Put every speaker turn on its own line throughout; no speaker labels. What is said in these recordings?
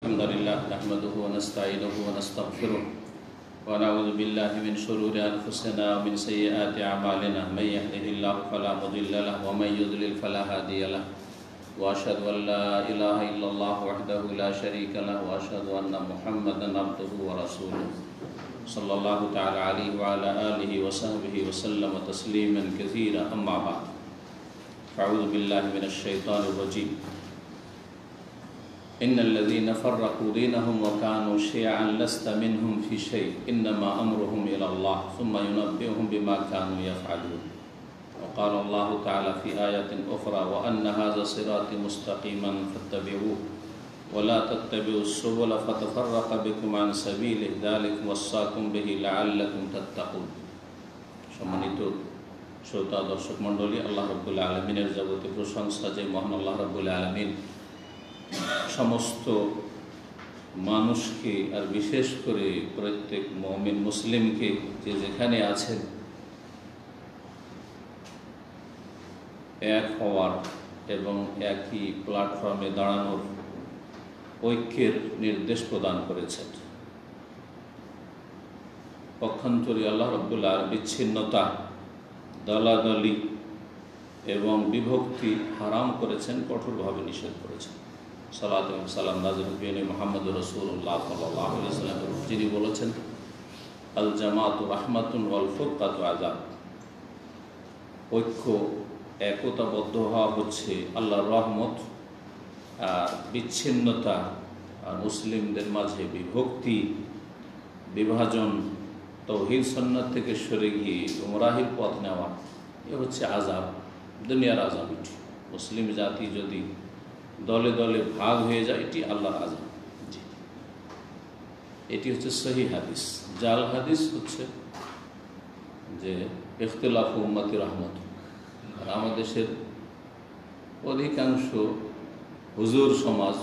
الحمد لله نحمده ونستعينه ونستغفره ونعوذ بالله من شرور أنفسنا ومن سيئات أعمالنا من يهده الله فلا مضل له ومن يضلل فلا هادي له وأشهد أن لا إله إلا الله وحده لا شريك له وأشهد أن محمدا عبده ورسوله صلى الله تعالى عليه وعلى آله وصحبه وسلم تسليما كثيرا أما بعد فأعوذ بالله من الشيطان الرجيم إن الذين فرقوا دينهم وكانوا شيعا لست منهم في شيء إنما أمرهم إلى الله ثم ينبئهم بما كانوا يفعلون وقال الله تعالى في آية أخرى وأن هذا صراطي مستقيما فاتبعوه ولا تتبعوا السبل فتفرق بكم عن سبيله ذلك وصاكم به لعلكم تتقون সম্মানিত শ্রোতা দর্শক মণ্ডলী, আল্লাহ রাব্বুল আলামিনের যাবতীয় প্রশংসা যে মহান আল্লাহ রাব্বুল আলামিন সমস্ত মানুষকে আর বিশেষ করে প্রত্যেক মুমিন মুসলিমকে যে যেখানে আছেন এক হওয়ার এবং একই প্ল্যাটফর্মে দাঁড়ানোর ঐক্যের নির্দেশ প্রদান করেছেন। পক্ষান্তরে আল্লাহ রাব্বুল আলামিন বিচ্ছিন্নতা, দলাদলি এবং বিভক্তি হারাম করেছেন, কঠোরভাবে নিষেধ করেছেন। সালাত এবং সালাম নাযিল হুসেন মুহাম্মদ রাসূলুল্লাহ সাল্লাল্লাহু আলাইহি ওয়াসাল্লাম, যিনি বলেছেন আল জামাতু রাহমাতুন ওয়াল ফুরকাতু আযাব। ঐক্য, একতাবদ্ধ হওয়া হচ্ছে আল্লাহর রহমত, আর বিচ্ছিন্নতা আর মুসলিমদের মাঝে বিভক্তি, বিভাজন, তাওহীদ সুন্নাত থেকে সরে গিয়ে গুমরাহির পথ নেওয়া, এ হচ্ছে আযাব, দুনিয়ার আযাব। মুসলিম জাতি যদি দলে দলে ভাগ হয়ে যায়, এটি আল্লাহর আযাব। এটি হচ্ছে সহি হাদিস। জাল হাদিস হচ্ছে যে ইখতিলাফ উম্মতি রাহমাত। আর আমাদের দেশের অধিকাংশ হুজুর সমাজ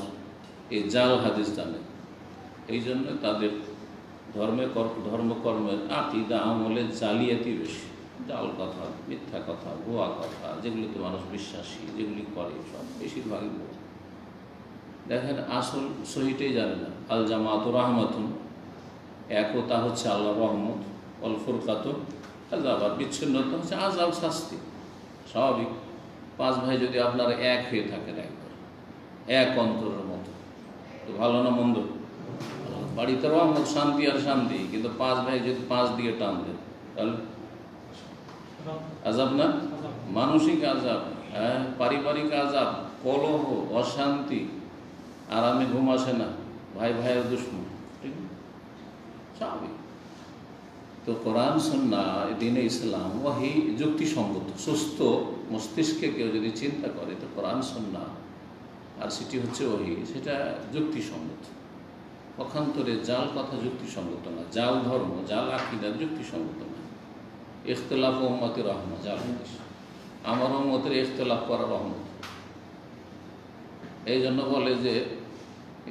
এই জাল হাদিস জানে, এই জন্য তাদের ধর্মকর্মের আকীদা আমলে জালিয়াতি বেশি। জাল কথা, মিথ্যা কথা, ভুয়া কথা, যেগুলিতে মানুষ বিশ্বাসী, যেগুলি করে সব বেশিরভাগই ভুয়া। দেখেন, আসল সহিটাই জানে না। আল জামাতু রাহমাতুন, একতা হচ্ছে আল্লাহর রহমত, অল ফুরকাতু আযাব, বিচ্ছিন্নতা হচ্ছে আযাব, শাস্তি। স্বাভাবিক, পাঁচ ভাই যদি আপনারা এক হয়ে থাকেন, একবার এক অন্তরের মতো, তো ভালো না মন্দ? বাড়িতে রহমত, শান্তি আর শান্তি, কিন্তু পাঁচ ভাই যদি পাঁচ দিয়ে টান দেন তাহলে আযাব না? মানসিক আযাব, পারিবারিক আযাব, কলহ, অশান্তি, আরামে ঘুম আসে না, ভাই ভাইয়ের দুশমন, ঠিক না? স্বাভাবিক। তো কোরআন সুন্নাহ, দ্বীনে ইসলাম, ওয়াহি যুক্তিসঙ্গত। সুস্থ মস্তিষ্কে কেউ যদি চিন্তা করে তো কোরআন সুন্নাহ আর সেটি হচ্ছে ওয়াহি, সেটা যুক্তিসঙ্গত। পক্ষান্তরে জাল কথা যুক্তিসঙ্গত না, জাল ধর্ম, জাল আকীদা যুক্তিসঙ্গত না। ইখতিলাফ উম্মতি রাহমাত, জাল হাদিস। আমার উম্মতের ইখতিলাফ করা রহমত। এই জন্য বলে যে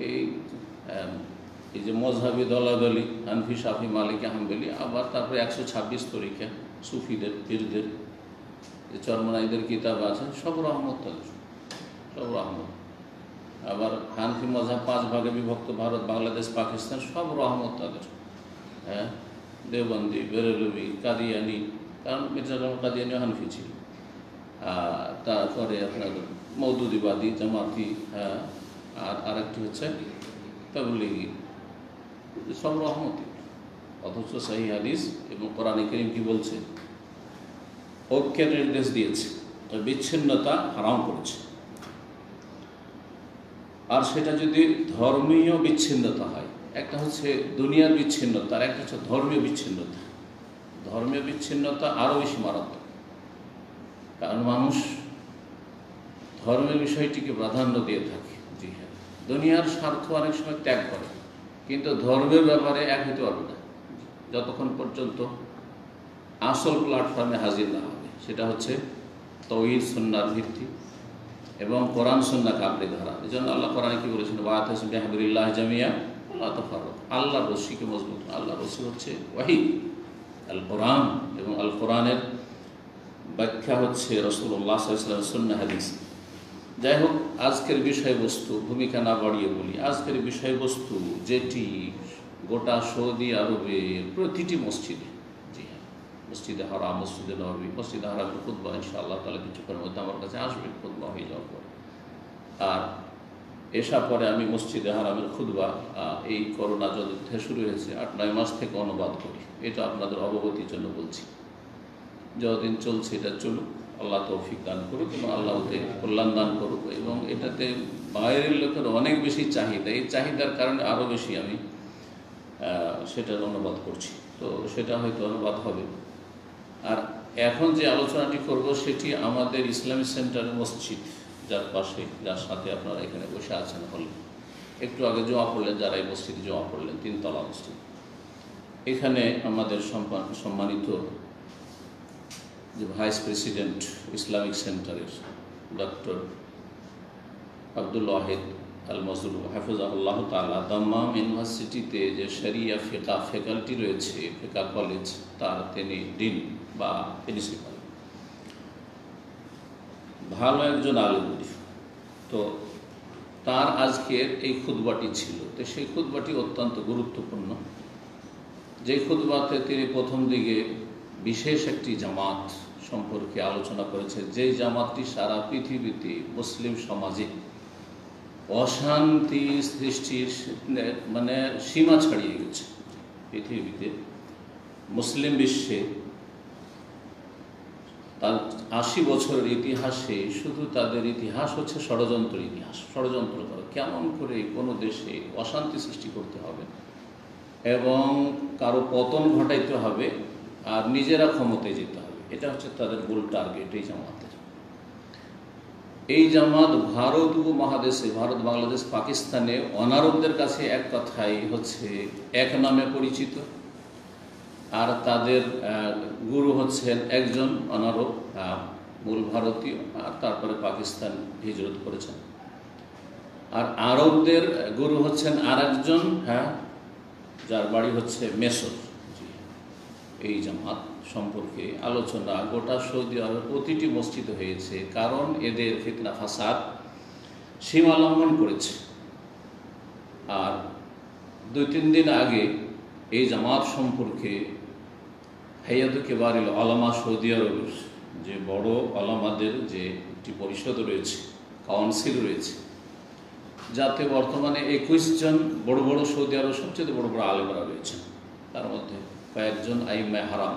এই যে মজহাবি দলাদলি, হানফি, শাফি, মালিকি, হাম্বলি, আবার তারপরে 126 তরিকা সুফিদের, পীরদের, যে চরমনাইদের কিতাব আছে, সব রহমত তাদের, সব রহমত। আবার হানফি মজহাব 5 ভাগে বিভক্ত, ভারত, বাংলাদেশ, পাকিস্তান, সব রহমত তাদের। দেওবন্দি, বেরেলভি, কাদিয়ানি, কারণ মির্জা জাফর কাদিয়ানি হানফি ছিল। তারপরে আপনার মওদুদিবাদী, জামাতি, আর আরেকটি হচ্ছে তাবলীগী, সব রহমতি। অথচ সহিহ হাদিস এবং কোরআনে কারীম কি বলছে? ঐক্যের নির্দেশ দিয়েছে, বিচ্ছিন্নতা হারাম করেছে। আর সেটা যদি ধর্মীয় বিচ্ছিন্নতা হয়, একটা হচ্ছে দুনিয়ার বিচ্ছিন্নতা, আর একটা হচ্ছে ধর্মীয় বিচ্ছিন্নতা। ধর্মীয় বিচ্ছিন্নতা আরও বেশি মারাত্মক, কারণ মানুষ ধর্মের বিষয়টিকে প্রাধান্য দিয়ে থাকে। জি হ্যাঁ, দুনিয়ার স্বার্থ অনেক সময় ত্যাগ করে, কিন্তু ধর্মের ব্যাপারে এক হতে পারবে না যতক্ষণ পর্যন্ত আসল প্ল্যাটফর্মে হাজির না হবে। সেটা হচ্ছে তাওহীদ সুন্নাহর ভিত্তি এবং কোরআন সুন্নাহকে আঁকড়ে ধরা। এই জন্য আল্লাহ কোরআনে কি বলেছেন? ওয়াতাসিমু বিহাবলিল্লাহি জামিআন ওয়া লা তাফাররাকু। আল্লাহর রশিকে মজবুত, আল্লাহর রশি হচ্ছে ওয়াহী, আল কোরআন, এবং আল কোরআনের ব্যাখ্যা হচ্ছে রাসূলুল্লাহ সাল্লাল্লাহু আলাইহি ওয়াসাল্লামের সুন্নাহ হাদিস। যাই হোক, আজকের বিষয়বস্তু ভূমিকা না বাড়িয়ে বলি। আজকের বিষয়বস্তু যেটি গোটা সৌদি আরবের প্রতিটি মসজিদে, জি হ্যাঁ, মসজিদে হারাম, মসজিদে নববী, মসজিদে হারামের খুতবা ইনশাআল্লাহ তাআলা কিছুক্ষণের মধ্যে আমার কাছে আসবে, খুতবা হয়ে যাওয়ার পর। আর এসা পরে আমি মসজিদে হারামের খুতবা এই করোনা যুদ্ধে শুরু হয়েছে 8-9 মাস থেকে অনুবাদ করি। এটা আপনাদের অবগতির জন্য বলছি। যতদিন চলছে এটা চলুক, আল্লাহ তৌফিক দান করুক এবং আল্লাহ ওতে কল্যাণ দান করুক। এবং এটাতে বাইরের লোকের অনেক বেশি চাহিদা, এই চাহিদার কারণে আরও বেশি আমি সেটার অনুবাদ করছি। তো সেটা হয়তো অনুবাদ হবে। আর এখন যে আলোচনাটি করব সেটি আমাদের ইসলামিক সেন্টারের মসজিদ, যার পাশে, যার সাথে আপনারা এখানে বসে আছেন হলে, একটু আগে জমা পড়লেন, যারা এই মসজিদে জমা পড়লেন, 3 তলা মসজিদ। এখানে আমাদের সম্মানিত যে ভাইস প্রেসিডেন্ট ইসলামিক সেন্টারের ডক্টর আব্দুল ওয়াহিদ আল মজরু হাফিজাহুল্লাহ তাআলা, দাম্মাম ইউনিভার্সিটিতে যে শরিয়া ফিকা ফ্যাকাল্টি রয়েছে, ফিকা কলেজ, তার তিনি ডিন বা প্রিন্সিপাল, ভালো একজন আলেম। তো তার আজকের এই খুতবাটি ছিল। তো সেই খুতবাটি অত্যন্ত গুরুত্বপূর্ণ। যে খুতবাতে তিনি প্রথম দিকে বিশেষ একটি জামাত সম্পর্কে আলোচনা করেছে, যে জামাতটি সারা পৃথিবীতে মুসলিম সমাজে অশান্তি সৃষ্টির মানে সীমা ছাড়িয়ে গেছে। পৃথিবীতে মুসলিম বিশ্বে তার 80 বছরের ইতিহাসে শুধু তাদের ইতিহাস হচ্ছে ষড়যন্ত্রের ইতিহাস। ষড়যন্ত্র করে কেমন করে কোনো দেশে অশান্তি সৃষ্টি করতে হবে এবং কারো পতন ঘটাইতে হবে আর নিজেরা ক্ষমতায় যেতে হবে, এটা হচ্ছে তাদের মূল টার্গেট এই জামাতের। এই জামাত ভারত উপমহাদেশে, ভারত, বাংলাদেশ, পাকিস্তানে অনারবদের কাছে এক কথাই হচ্ছে এক নামে পরিচিত। আর তাদের গুরু হচ্ছেন একজন অনারব, মূল ভারতীয়, আর তারপরে পাকিস্তান হিজরত করেছেন। আর আরবদের গুরু হচ্ছেন আর একজন, যার বাড়ি হচ্ছে মেসর। এই জামাত সম্পর্কে আলোচনা গোটা সৌদি আরবের প্রতিটি মসজিদে হয়েছে, কারণ এদের ফিতনা ফাসাদ সীমা লঙ্ঘন করেছে। আর 2-3 দিন আগে এই জামাত সম্পর্কে হাইয়াত কিবারিল উলামা সৌদি আরবের যে বড় আলেমদের যে একটি পরিষদ রয়েছে, কাউন্সিল রয়েছে, যাতে বর্তমানে 21 জন বড় বড় সৌদি আরবের সবচেয়ে বড় বড় আলেমরা রয়েছেন। তার মধ্যে কয়েকজন আইম্মে হারাম,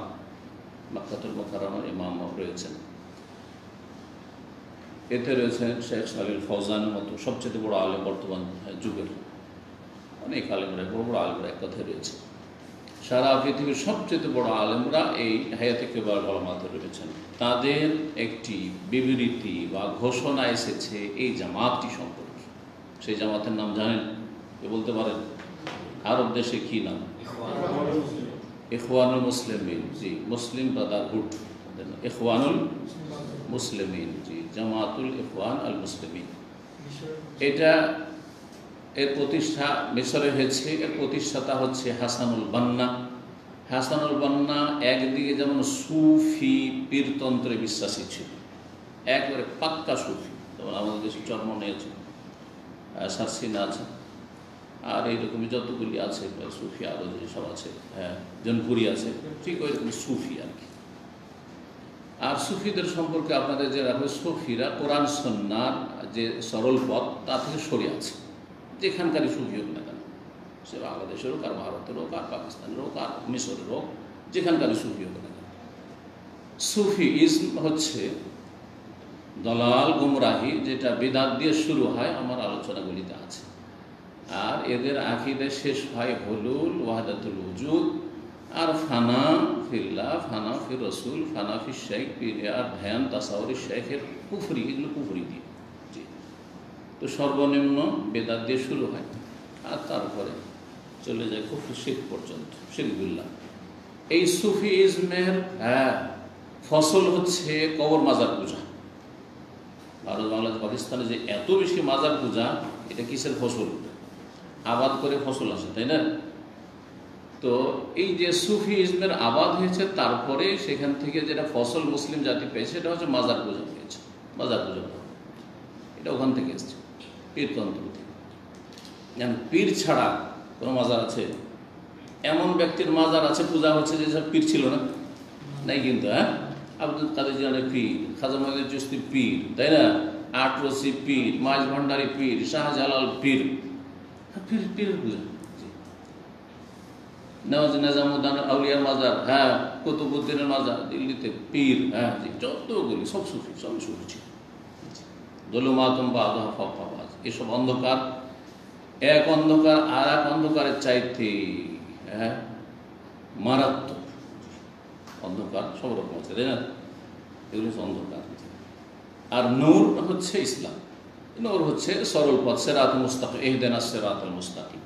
মক্কাতুল মুকাররমার ইমাম রয়েছেন। এতে রয়েছেন শেখ সালিল ফৌজানের মতো সবচেয়ে বড় আলেম বর্তমান যুগের। অনেক আলেমরা, বড় বড় আলেমরা এক কথায় রয়েছে। সারা পৃথিবীর সবচেয়ে বড় আলেমরা এই হায়াতে কিবারুল উলামাতে রয়েছেন। তাদের একটি বিবৃতি বা ঘোষণা এসেছে এই জামাতটি সম্পর্কে। সেই জামাতের নাম জানেন? কে বলতে পারেন? আরব দেশে কি নাম? ইখওয়ানুল মুসলিমিন। জি, মুসলিম ব্রাদারহুড, ইখওয়ানুল মুসলিমিন। জি, জামাতুল ইখওয়ান আল মুসলিমিন। এটা এর প্রতিষ্ঠা মিশরে হয়েছে। এর প্রতিষ্ঠাতা হচ্ছে হাসানুল বান্না। হাসানুল বান্না একদিকে যেমন সুফি পীরতন্ত্রে বিশ্বাসী ছিল, একবারে পাক্কা সুফি, যেমন আমাদের দেশে জন্ম নিয়েছে, সারসিনা আছে, আর এইরকমই যতগুলি আছে সুফি, আরও যেসব আছে, জনপুরি আছে, ঠিক ওই রকম সুফি আর কি। আর সুফিদের সম্পর্কে আপনাদের যে রাখবে, সুফিরা কোরআন সুন্নাহর যে সরল পথ তা থেকে সরে আছে। যেখানকারই সুফি হোক না কেন, সে বাংলাদেশের হোক, আর ভারতের হোক, আর পাকিস্তানের হোক, আর মিশরের হোক, যেখানকারই সুফি হোক না কেন। সুফিইজম হচ্ছে দলাল গুমরাহি, যেটা বিদআত দিয়ে শুরু হয়, আমার আলোচনাগুলিতে আছে। আর এদের আকীদা শেষ হয় হুলুল, ওয়াহদাতুল উজুদ, আর ফানা ফিল্লাহ, ফানা ফির রসুল, ফানা ফির শেখ, আর ধ্যান, তাসাউরি শেখের কুফরি, এগুলো কুফরি দিয়ে। জি, তো সর্বনিম্ন বেদাত দিয়ে শুরু হয়, আর তারপরে চলে যায় কুফর শিরক পর্যন্ত, শিরক বিল্লাহ। এই সুফিইজমের ফসল হচ্ছে কবর মাজার পূজা। ভারত, বাংলাদেশ, পাকিস্তানে যে এত বেশি মাজার পূজা, এটা কিসের ফসল? আবাদ করে ফসল আসে, তাই না? তো এই যে সুফিইজমের আবাদ হয়েছে, তারপরে সেখান থেকে যেটা ফসল মুসলিম জাতি পেয়েছে, সেটা হচ্ছে মাজার পূজা পেয়েছে। মাজার পূজা এটা ওখান থেকে এসছে, পীরতন্ত্র থেকে। পীর ছাড়া কোনো মাজার আছে? এমন ব্যক্তির মাজার আছে পূজা হচ্ছে যে সব পীর ছিল না, নাই কিন্তু। হ্যাঁ, আব্দুল কাদের জিলানী পীর, খাজা মঈনুদ্দিন চিশতি পীর, তাই না? আটরসি পীর, মাইজ ভান্ডারী পীর, শাহজালাল পীর, পীর পীরের পূজা। নিজামুদ্দিন আউলিয়ার মাজার, হ্যাঁ, কুতুবুদ্দিনের মাজার দিল্লিতে, পীর, হ্যাঁ জি, যতগুলি সব সুফি, সবই সুফি ছিল। যুলুমাতুন বা'দুহা ফাওকা বা'দ, এসব অন্ধকার, এক অন্ধকার আর এক অন্ধকারের চাইতে মারাত্মক অন্ধকার সব রকম আছে, তাই না? এগুলো হচ্ছে অন্ধকার। আর নূর হচ্ছে ইসলাম, নূর হচ্ছে সরল পথ, সিরাতুল মুস্তাকিম, ইহদিনাস সিরাতাল মুস্তাকিম।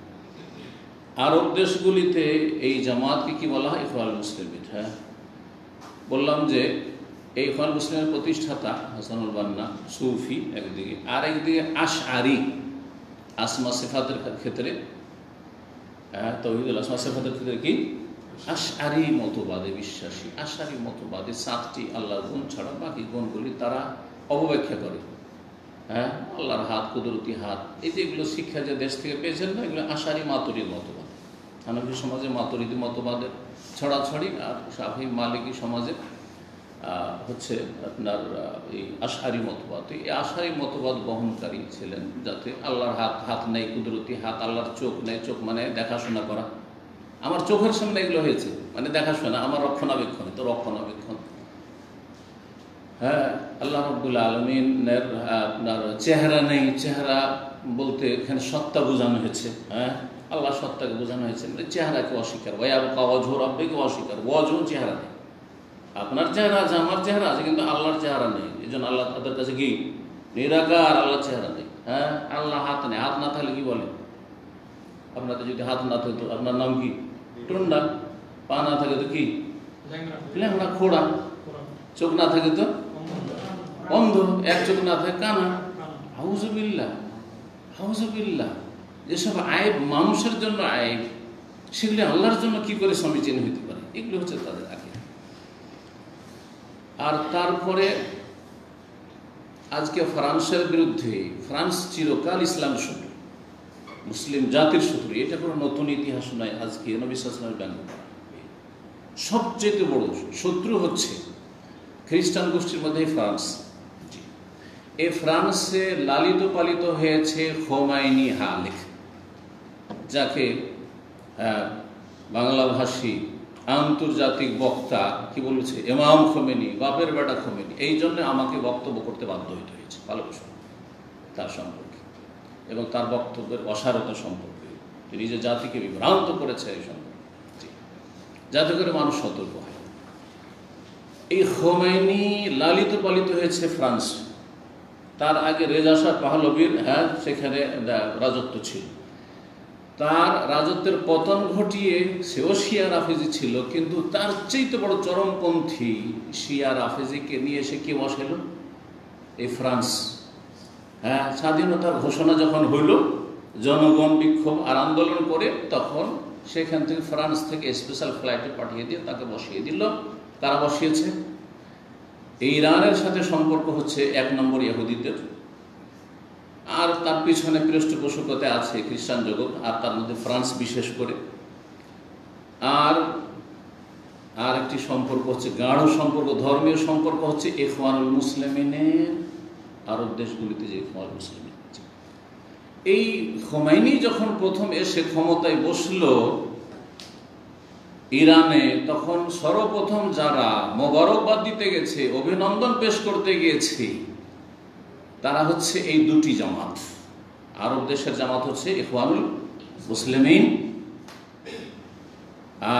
আরব দেশগুলিতে এই জামাতকে কি বলা হয়? ইখওয়ানুল মুসলিমিন। হ্যাঁ, বললাম যে এই ইখওয়ানুল মুসলিমের প্রতিষ্ঠাতা হাসানুল বান্না সুফি একদিকে, আর একদিকে আশআরি, আসমা সিফাতের ক্ষেত্রে, তাওহীদুল আসমা সিফাতের ক্ষেত্রে কি আশআরি মতবাদে বিশ্বাসী। আশআরি মতবাদে 7টি আল্লাহর গুণ ছাড়া বাকি গুণগুলি তারা অবব্যাখ্যা করে। হ্যাঁ, আল্লাহর হাত, কুদরতি হাত, এই যে এগুলো শিক্ষা যে দেশ থেকে পেয়েছেন না, এগুলো আশআরি মাতুরির মতবাদ। হানাফি সমাজে মাতুরিদি মতবাদের ছড়াছড়ি, আর শাফি মালিকি সমাজে হচ্ছে আপনার এই আশআরি মতবাদ। এই আশআরি মতবাদ বহনকারী ছিলেন, যাতে আল্লাহর হাত নেই, কুদরতি হাত, আল্লাহর চোখ নেই। চোখ মানে দেখাশোনা করা, আমার চোখের সামনে এগুলো হয়েছে মানে দেখাশোনা, আমার রক্ষণাবেক্ষণে তো রক্ষণাবেক্ষণ। হ্যাঁ, আল্লাহ রাব্বুল আলামিনের আপনার চেহারা নেই, চেহারা বলতে এখানে সত্তা বোঝানো হয়েছে। হ্যাঁ, আল্লাহ সত্তাকে বোঝানো হয়েছে, মানে চেহারাকে অস্বীকার। ওয়ায়াবকা ওয়াজহু রাব্বিকা অস্বীকার, ওয়াজহু চেহারা নেই। আপনার চেহারা আছে, আমার চেহারা আছে, কিন্তু আল্লাহর চেহারা নেই। এই জন্য আল্লাহ তাদের কাছে কি নিরাকার, আল্লাহর চেহারা নেই। হ্যাঁ, আল্লাহ হাত নেই, হাত না থাকলে কি বলে? আপনাদের যদি হাত না থাকতো আপনার নাম কি? টুন্ডা। পা না থাকে তো কি? ল্যাংড়া, খোড়া। চোখ না থাকে তো অন্ধ, এক চোখ না থাকে কানা। আউযুবিল্লাহ, আউযুবিল্লাহ। যেসব আয়েব মানুষের জন্য আয়েব, সেগুলি আল্লাহর জন্য কি করে সমীচীন হইতে পারে? এগুলো হচ্ছে তাদের আকীদা। আর তারপরে আজকে ফ্রান্সের বিরুদ্ধে, ফ্রান্স চিরকাল ইসলাম শত্রু, মুসলিম জাতির শত্রু, এটা কোনো নতুন ইতিহাস নয়। আজকে নবী সাল্লাল্লাহু আলাইহি ওয়াসাল্লাম ব্যঙ্গ করা সবচেয়ে বড় শত্রু হচ্ছে খ্রিস্টান গোষ্ঠীর মধ্যে ফ্রান্স। এই ফ্রান্সে লালিত পালিত হয়েছে খোমাইনি হালেক, যাকে বাংলাভাষী আন্তর্জাতিক বক্তা কি বলেছে? ইমাম খোমেনি, বাপের বেটা খোমেনি। এই জন্য আমাকে বক্তব্য করতে বাধ্য হইতে হয়েছে ভালোবাসা তার সম্পর্কে এবং তার বক্তব্যের অসারতা সম্পর্কে। তিনি যে জাতিকে বিভ্রান্ত করেছে এই সম্পর্কে, যাতে করে মানুষ সতর্ক হয়। এই খোমেনি লালিত পালিত হয়েছে ফ্রান্স। তার আগে রেজা শাহ পাহলভীর সেখানে রাজত্ব ছিল। তার রাজত্বের পতন ঘটিয়ে সেও শিয়া রাফেজি ছিল, কিন্তু তার চাইতে বড় চরমপন্থী শিয়া রাফেজিকে নিয়ে এসে কে বসাইল? এই ফ্রান্স। হ্যাঁ, স্বাধীনতার ঘোষণা যখন হইল, জনগণ বিক্ষোভ আর আন্দোলন করে, তখন সেখান থেকে ফ্রান্স থেকে স্পেশাল ফ্লাইটে পাঠিয়ে দিয়ে তাকে বসিয়ে দিল। কারা বসিয়েছে? ইরানের সাথে সম্পর্ক হচ্ছে 1 নম্বর ইহুদিদের, আর তার পিছনে পৃষ্ঠপোষকতা আছে খ্রিস্টান জগৎ, আর তার মধ্যে ফ্রান্স বিশেষ করে। আর একটি সম্পর্ক হচ্ছে গাঢ় সম্পর্ক, ধর্মীয় সম্পর্ক হচ্ছে ইখওয়ানুল মুসলিমিনের আরব দেশগুলিতে যে ইখওয়ানুল মুসলিমিন। এই খোমেনি যখন প্রথম এসে ক্ষমতায় বসল ইরানে, তখন সর্বপ্রথম যারা মোবারকবাদ দিতে গেছে, অভিনন্দন পেশ করতে গিয়েছে, তারা হচ্ছে এই দুটি জামাত। আরব দেশের জামাত হচ্ছে ইখওয়ানুল মুসলিমিন,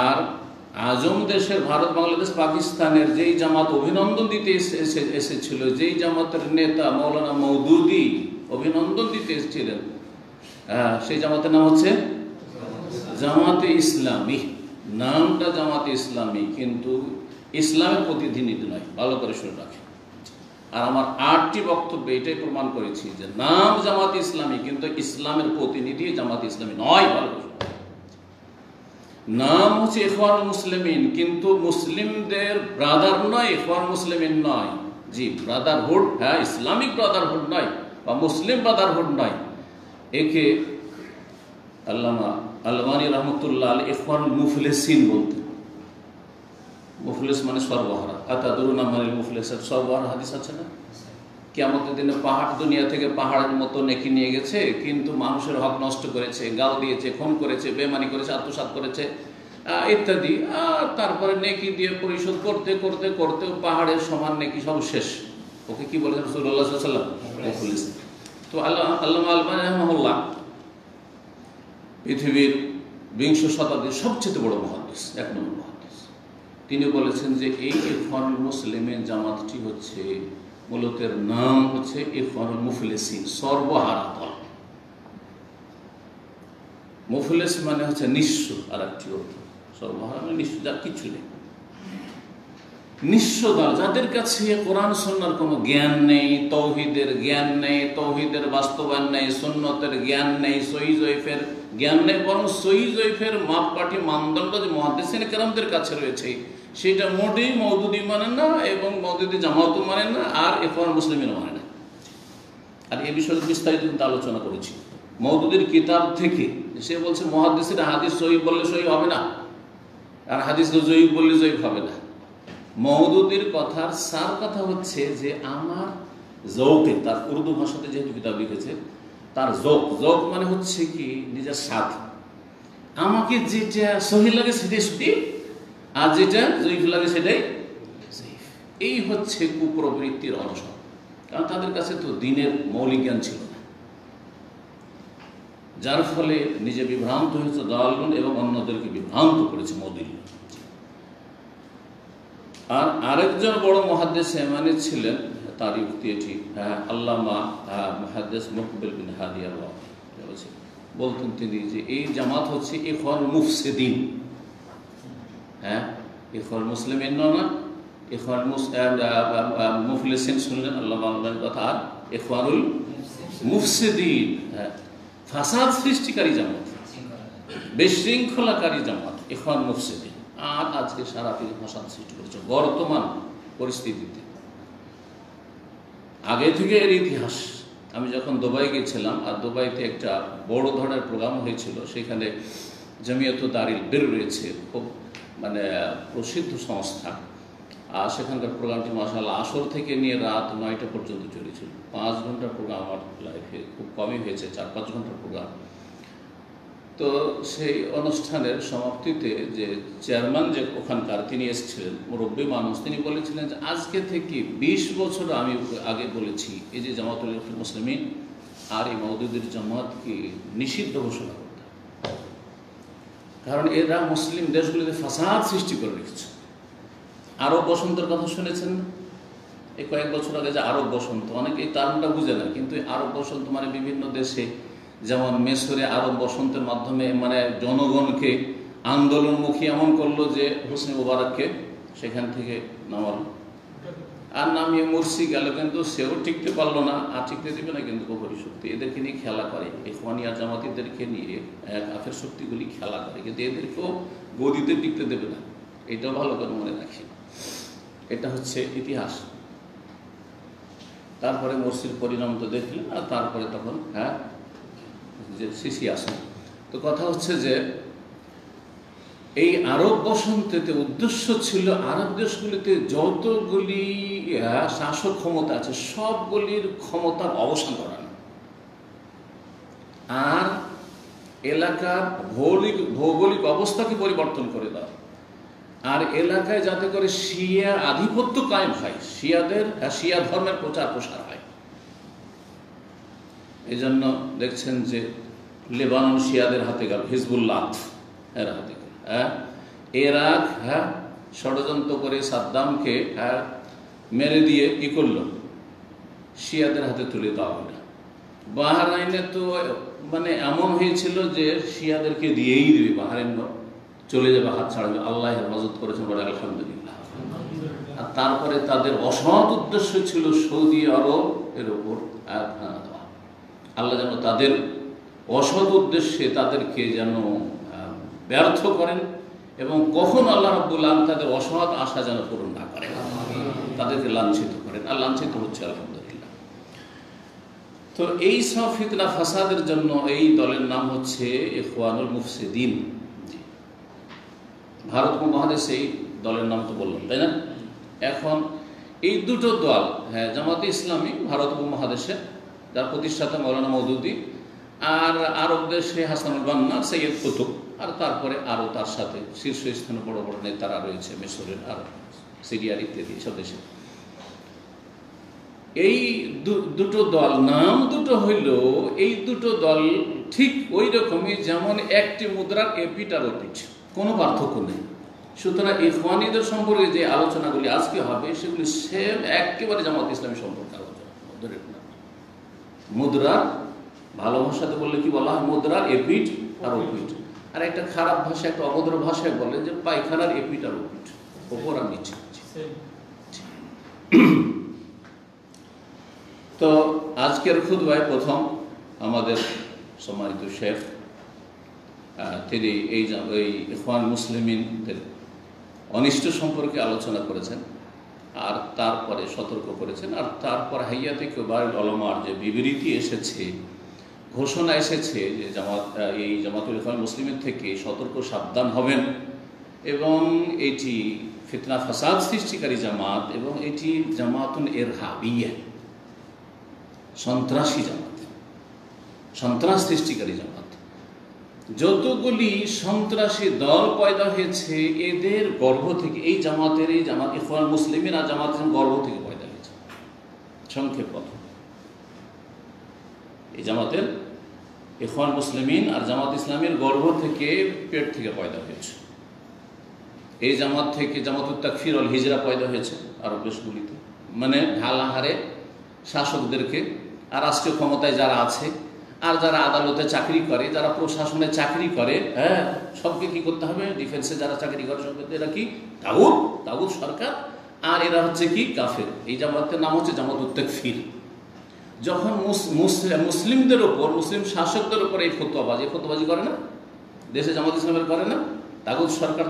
আর আজম দেশের, ভারত, বাংলাদেশ, পাকিস্তানের যেই জামাত অভিনন্দন দিতে এসেছিল, যেই জামাতের নেতা মৌলানা মওদুদি অভিনন্দন দিতে এসেছিলেন, সেই জামাতের নাম হচ্ছে জামাতে ইসলামী। নামটা জামাতে ইসলামী, কিন্তু ইসলামের প্রতিনিধি নয়। ভালো করে শুনে রাখে। আর আমার 8টি বক্তব্যে এটাই প্রমাণ করেছি যে নাম জামাতে ইসলামী, কিন্তু ইসলামের প্রতিনিধি জামাতে ইসলামী নয়। ভালো করে নাম হচ্ছে ইখওয়ানুল মুসলিমিন, কিন্তু মুসলিমদের ব্রাদার নয়, ইখওয়ানুল মুসলিমিন নয়। জি, ব্রাদারহুড, হ্যাঁ, ইসলামিক ব্রাদারহুড নয়, বা মুসলিম ব্রাদারহুড নয়, একে আল্লামা আলবানী রহমতুল্লাহ আলী ইখওয়ানুল মুফলিসিন বলতেন। মুফলিস মানে সর্বহারা। আতাদুরুনা মানিল মুফলিসের সর্বহারা হাদিস আছে না? কিয়ামতের দিনে পাহাড়, দুনিয়া থেকে পাহাড়ের মতো নেকি নিয়ে গেছে, কিন্তু মানুষের হক নষ্ট করেছে, গাল দিয়েছে, খুন করেছে, বেমানি করেছে, আত্মসাৎ করেছে ইত্যাদি। আর তারপরে নেকি দিয়ে পরিশোধ করতে করতে করতে পাহাড়ের সমান নেকি সব শেষ। ওকে কি বলেছেন রাসূলুল্লাহ সাল্লাল্লাহু আলাইহি ওয়াসাল্লাম? মুফলিস। তো আল্লামা আলবানী রাহিমাহুল্লাহ পৃথিবীর 20 শতাব্দীর সবচেয়ে বড় মুহাদ্দিস, 1 নম্বর মুহাদ্দিস। তিনি বলেছেন যে এই ইখওয়ানুল মুসলিমের জামাতটি হচ্ছে মূলত এর নাম হচ্ছে ইখওয়ানুল মুফলিসিন, সর্বহারা দল। মুফলিস মানে হচ্ছে নিঃস্ব, আর একটি অর্থ সর্বহারা মানে নিঃস্ব, যার কিছু নেই, নিঃস্ব দল, যাদের কাছে কোরআন সুন্নাহর কোনো জ্ঞান নেই, তৌহিদের জ্ঞান নেই, তৌহিদের বাস্তবায়ন নেই, সুন্নতের জ্ঞান নেই, সহিহ জয়ীফের জ্ঞান নেই, বরং সহিহ জয়ীফের মাপকাঠি মানদণ্ড যে মুহাদ্দিসিন কেরামদের কাছে রয়েছে সেটা মোটেই মওদুদি মানে না, এবং মওদুদি জামাতও মানে না, আর ইখওয়ানুল মুসলিমিনও মানে না। আর এই বিষয়ে বিস্তারিত কিন্তু আলোচনা করেছি মওদুদির কিতাব থেকে। সে বলছে মুহাদ্দিসিন হাদিস সহিহ বললে সহিহ হবে না, আর হাদিস জয়ীফ বললে জয়ীফ হবে না। মওদুদির কথার সার কথা হচ্ছে যে আমার জৌকে, তার উর্দু ভাষাতে যেহেতু কিতাব লিখেছে, তার জৌক মানে হচ্ছে কি নিজের স্বাদ। আমাকে যেটা সহিহ লাগে সেটাই সহিহ, আর যেটা জয়ীফ লাগে সেটাই জয়ীফ। এই হচ্ছে কুপ্রবৃত্তির অনশন, কারণ তাদের কাছে তো দিনের মৌলিক জ্ঞান ছিল না, যার ফলে নিজে বিভ্রান্ত হয়েছে দালালগণ এবং অন্যদেরকে বিভ্রান্ত করেছে মওদুদি। আর আরেকজন বড় মুহাদ্দিস মানে ছিলেন, তার যুক্তি এটি, আল্লামা মুহাদ্দিস মুকবিল বিন হাদি আল্লাহ বলতেন তিনি যে এই জামাত হচ্ছে ইখওয়ানুল মুফসিদিন। ইখওয়ানুল মুসলিমিন না, ইখওয়ানুল মুফলিসিন শুনলেন আল্লামা আলবানীর কথা, আর ইখওয়ানুল মুফসিদিন ফাসাদ সৃষ্টিকারী জামাত, বিশৃঙ্খলাকারী জামাত ইখওয়ানুল মুফসিদিন। আর আজকে সারা পৃথিবী ফাসাদ সৃষ্টি করেছে বর্তমান পরিস্থিতিতে। আগে থেকে এর ইতিহাস, আমি যখন দুবাই গিয়েছিলাম, আর দুবাইতে একটা বড় ধরনের প্রোগ্রাম হয়েছিল, সেখানে জামিয়াত দারিল বির রয়েছে, খুব মানে প্রসিদ্ধ সংস্থা। আর সেখানকার প্রোগ্রামটি মাশাআল্লাহ আসর থেকে নিয়ে রাত 9টা পর্যন্ত চলেছিল। 5 ঘন্টার প্রোগ্রাম আমার লাইফে খুব কমই হয়েছে, 4-5 ঘন্টার প্রোগ্রাম। তো সেই অনুষ্ঠানের সমাপ্তিতে যে চেয়ারম্যান যে ওখানকার, তিনি এসেছিলেন, মুরব্বী মানুষ, তিনি বলেছিলেন যে আজকে থেকে 20 বছর আমি আগে বলেছি এই যে জামাতুল মুসলিমিন আর এই মওদুদির জামাতকে নিষিদ্ধ ঘোষণা করতে, কারণ এরা মুসলিম দেশগুলিতে ফাসাদ সৃষ্টি করে রেখেছে। আরব বসন্তের কথা শুনেছেন না? এই কয়েক বছর আগে যে আরব বসন্ত, অনেকে এই টার্মটা বুঝে না, কিন্তু আরব বসন্ত মানে বিভিন্ন দেশে, যেমন মিশরে আরব বসন্তের মাধ্যমে মানে জনগণকে আন্দোলনমুখী এমন করলো যে হোসনি মুবারককে সেখান থেকে নামালো, আর নামিয়ে মুরসি গেল, কিন্তু সেও টিকতে পারলো না, আর টিকতে দেবে না কিন্তু কুফরি শক্তি এদেরকে নিয়ে খেলা করে, ইখওয়ানি আর জামাতিদেরকে নিয়ে কাফের শক্তিগুলি খেলা করে, কিন্তু এদেরকেও গদিতে টিকতে দেবে না। এটাও ভালো করে মনে রাখি, এটা হচ্ছে ইতিহাস। তারপরে মুরসির পরিণাম তো দেখলেন, আর তারপরে তখন যে সিসি আসেন। তো কথা হচ্ছে যে এই আরব বসন্তেতে উদ্দেশ্য ছিল আরব দেশগুলিতে যতগুলি শাসক ক্ষমতা আছে সবগুলির ক্ষমতার অবসান করানো, আর এলাকার ভৌগোলিক অবস্থাকে পরিবর্তন করে দেওয়া, আর এলাকায় যাতে করে শিয়া আধিপত্য কায়েম হয়, শিয়া ধর্মের প্রচার প্রসার হয়। এই জন্য দেখছেন যে লেবানন শিয়াদের হাতে গেল, হিজবুল্লাহ এর হাতে গেল, ইরাক ষড়যন্ত্র করে সাদ্দামকে মেরে দিয়ে কি করলো, শিয়াদের হাতে তুলে দেওয়া হলো। বাহরাইনে তো মানে এমন হয়েছিল যে শিয়াদেরকে দিয়েই দিবে, বাহরাইন চলে যাবে, হাত ছাড়বে। আল্লাহ হেফাজত করেছেন, বলে আলহামদুলিল্লাহ। আর তারপরে তাদের অসৎ উদ্দেশ্য ছিল সৌদি আরব এর উপর আয়াত হানা দেওয়া। আল্লাহ যেন তাদের অসৎ উদ্দেশ্যে তাদেরকে যেন ব্যর্থ করেন, এবং কখন আল্লাহ রাব্বুল আলামিন তাদের অসৎ আশা যেন পূরণ না করেন, তাদেরকে লাঞ্ছিত করেন। আর লাঞ্ছিত হচ্ছে আলহামদুলিল্লাহ। তো এই সব ফিতনা ফাসাদের জন্য এই দলের নাম হচ্ছে ইখওয়ানুল মুফসিদিন। ভারত উপমহাদেশে এই দলের নাম তো বললাম, তাই না? এখন এই দুটো দল, হ্যাঁ, জামাতে ইসলামী ভারত উপমহাদেশে, যার প্রতিষ্ঠাতা মৌলানা মওদুদী, আর আরব দেশে হাসানুল বান্না, সৈয়দ কুতুব, আর তারপরে আরও তার সাথে শীর্ষস্থানে বড় বড় নেতারা রয়েছে মিশরের আর সিরিয়ার ইত্যাদি সব দেশে। এই দুটো দল, নাম দুটো হইল, এই দুটো দল ঠিক ওই রকমই যেমন একটি মুদ্রার এপিট আর ওপিট, কোনো পার্থক্য নেই। সুতরাং ইখওয়ানিদের সম্পর্কে যে আলোচনাগুলি আজকে হবে সেগুলি সেম একেবারে জামাত ইসলামী সম্পর্কে আলোচনা। মুদ্রার, ভালো ভাষাতে বললে কি বলা হয়, মুদ্রার এপিট আর ওপিট। আর একটা খারাপ ভাষা, একটা অভদ্র ভাষায় বলে যে পায়খানার এপিট আর ওপিট, ওপর আর নিচে। তো আজকের খুতবায় প্রথম আমাদের সম্মানিত শেখ তিনি এই ইখওয়ান মুসলিমিনদের অনিষ্ট সম্পর্কে আলোচনা করেছেন, আর তারপরে সতর্ক করেছেন, আর তারপর হাইয়াতে কিবারুল উলামার যে বিবৃতি এসেছে, ঘোষণা এসেছে যে এই জামাতুল ইখওয়ান মুসলিমিন থেকে সতর্ক সাবধান হবেন, এবং এটি ফিতনা ফাসাদ সৃষ্টিকারী জামাত, এবং এটি জামাতুন ইরহাবিয়া, সন্ত্রাসী জামাত, সন্ত্রাস সৃষ্টিকারী জামাত। যতগুলি সন্ত্রাসী দল পয়দা হয়েছে এদের গর্ভ থেকে, এই জামাত ইখওয়ান মুসলিমিন আর জামাত গর্ভ থেকে পয়দা হয়েছে। সংক্ষেপ কথা, এই জামাতের ইখওয়ান মুসলিমিন আর জামাত ইসলামের গর্ভ থেকে, পেট থেকে পয়দা হয়েছে। এই জামাত থেকে জামাতুত তাকফির ওয়াল হিজরা পয়দা হয়েছে আরব দেশগুলিতে, মানে ঢালাহারে শাসকদেরকে আর রাষ্ট্রীয় ক্ষমতায় যারা আছে, আর যারা আদালতে চাকরি করে, যারা প্রশাসনে চাকরি করে, হ্যাঁ, সবকে কি করতে হবে? ডিফেন্সে যারা চাকরি করে সবকে, এরা কি তাগুত সরকার, আর এরা হচ্ছে কি কাফের। এই জামাতের নাম হচ্ছে জামাতুত তাকফির। যখন মুসলিমদের ওপর, মুসলিম শাসকদের ওপর এই ফতোয়াবাজি করে না, দেশে জামাত ইসলামের করে না, তাগুত সরকার।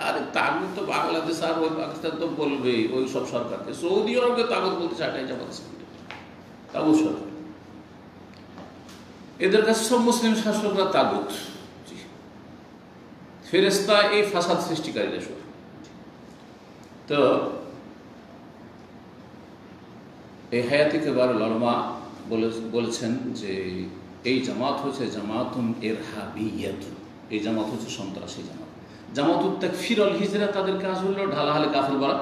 আরে তাগুত তো বাংলাদেশ আর ওই পাকিস্তান তো বলবে ওই সব সরকারকে, সৌদি আরবকে তাগুত বলতে চাটাই জামাত ইসলাম, তাগুত সরকার। এদের কাছে সব মুসলিম শাসকরা তাগুত, ফেরেশতা, এই ফাসাদ সৃষ্টিকারীরা সব। তো এই হায়াতে কিবারুল উলামা বলেছেন যে এই জামাত হচ্ছে জামাতুন ইরহাবিয়াতুন, এই জামাত হচ্ছে সন্ত্রাসী জামাত। জামাতুত তাকফির ওয়াল হিজরা, তাদের কাজ হলো ঢালাহালে কাফের বলা।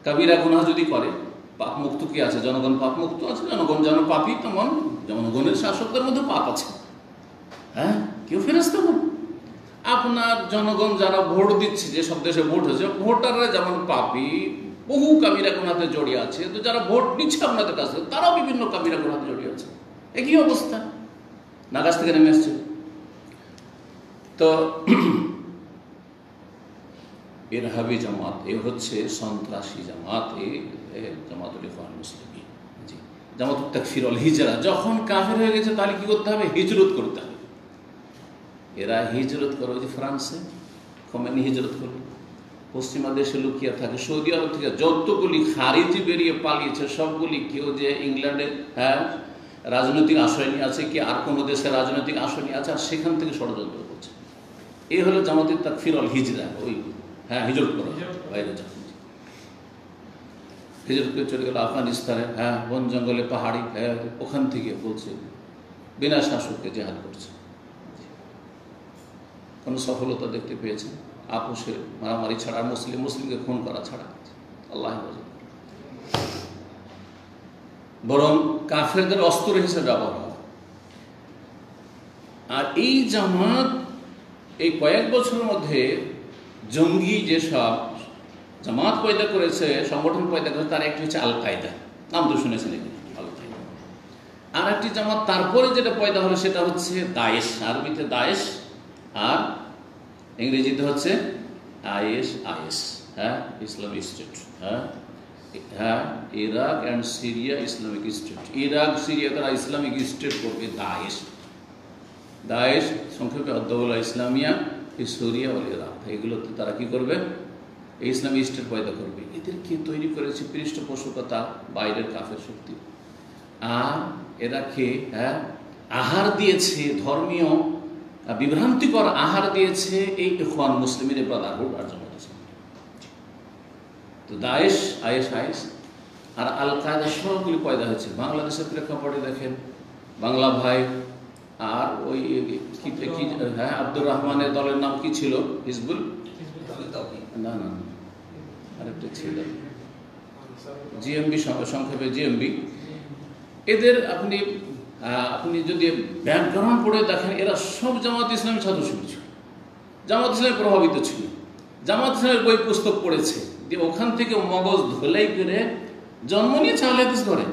কাবিরা গুনাহ যদি করে, পাপ মুক্ত কি আছে? জনগণ পাপ মুক্ত আছে, জনগণ যেন পাপী, তেমন জনগণের শাসকদের মধ্যে পাপ আছে। হ্যাঁ, কেউ ফেরেশতা নয়। আপনার জনগণ যারা ভোট দিচ্ছে, যে সব দেশে ভোট হয়েছে, ভোটাররা যেমন পাপী, বহু কাবিরা গুনাহতে জড়িয়ে আছে, তো যারা ভোট নিচ্ছে আপনাদের কাছে তারাও বিভিন্ন কাবিরা গুনাহতে জড়িয়ে আছে। একই অবস্থা, নাগাছ থেকে নেমে আসছে। তো ইরহাবি জামাত, এ হচ্ছে সন্ত্রাসী জামাত, এই জামাতুল ইখওয়ান মুসলিমিন। জি, জামাতুত তাকফির ওয়াল হিজরা। যখন কাফের হয়ে গেছে তাহলে কি করতে হবে? হিজরত করতে হবে। এরা হিজরত করে, ওই যে ফ্রান্সে খোমেনি হিজরত করলো, পশ্চিমা দেশে লুকিয়ে থাকে। সৌদি আরব থেকে যতগুলি খারিজি বেরিয়ে পালিয়েছে সবগুলি, কেউ যে ইংল্যান্ডে, হ্যাঁ, রাজনৈতিক আশ্রয় নিয়ে আছে, কি আর কোনো দেশে রাজনৈতিক আশ্রয় নিয়ে আছে, আর সেখান থেকে ষড়যন্ত্র করছে। এই হলো জামাতুত তাকফির ওয়াল হিজরা। ওই, হ্যাঁ, হিজরত করা, বাইরে যান, হিজরত করে চলে গেল আফগানিস্তানে, হ্যাঁ, বন জঙ্গলে, পাহাড়ি, হ্যাঁ, ওখান থেকে বলছে বিনা শাসককে জেহাদ করছে। কোনো সফলতা দেখতে পেয়েছে? আপোষে মারামারি ছাড়া, মুসলিমকে খুন করা ছাড়া, আল্লাহ বরং কাফেরদের অস্ত্র হিসেবে ব্যবহার হয়। আর এই জামাত এই কয়েক বছরের মধ্যে জঙ্গি যেসব জামাত পয়দা করেছে, সংগঠন পয়দা করেছে, তার একটি হচ্ছে আল কায়দা, নাম তো শুনেছেন আল কায়দা। আর একটি জামাত তারপরে যেটা পয়দা হলো সেটা হচ্ছে দায়েশ, আরবিতে দায়েশ আর ইংরেজিতে হচ্ছে আইএস, হ্যাঁ, ইসলামিক স্টেট। হ্যাঁ, Iraq and Syria Islamic state. Iraq Syria তারা ইসলামিক স্টেট করবে, দায়েশ সংক্ষেপে আদ-দাওলা ইসলামিয়া ফি সুরিয়া ওয়াল ইরাক। এগুলোতে তারা কি করবে? এই ইসলামিক স্টেট পয়দা করবে। এদের কে তৈরি করেছে? পৃষ্ঠপোষকতা বাইরের কাফের শক্তি। আর এরা খেয়ে আহার দিয়েছে, ধর্মীয় বিভ্রান্তিকর আহার দিয়েছে এই ইখওয়ান মুসলিমের ব্রাদারহুড আর জামাত ইসলামী। তো দায়েশ, আইএস আর আল কায়দা সবগুলি পয়দা হয়েছে বাংলাদেশের প্রেক্ষাপটে। দেখেন বাংলা ভাই আর ওই আব্দুর রহমানের দলের নাম কি ছিল? হিজবুল, না না আরেকটা ছিল জিএমবি, সংক্ষেপে জিএমবি। এদের আপনি যদি ব্যাকগ্রাউন্ড পড়ে দেখেন, এরা সব জামাত ইসলামী ছাত্র ছিল, জামাত ইসলামী প্রভাবিত ছিল, জামাত ইসলামের বই পুস্তক পড়েছে, দিয়ে ওখান থেকে মগজ ধোলাই করে জন্ম নিয়েছে আহলে হাদিস ঘরে।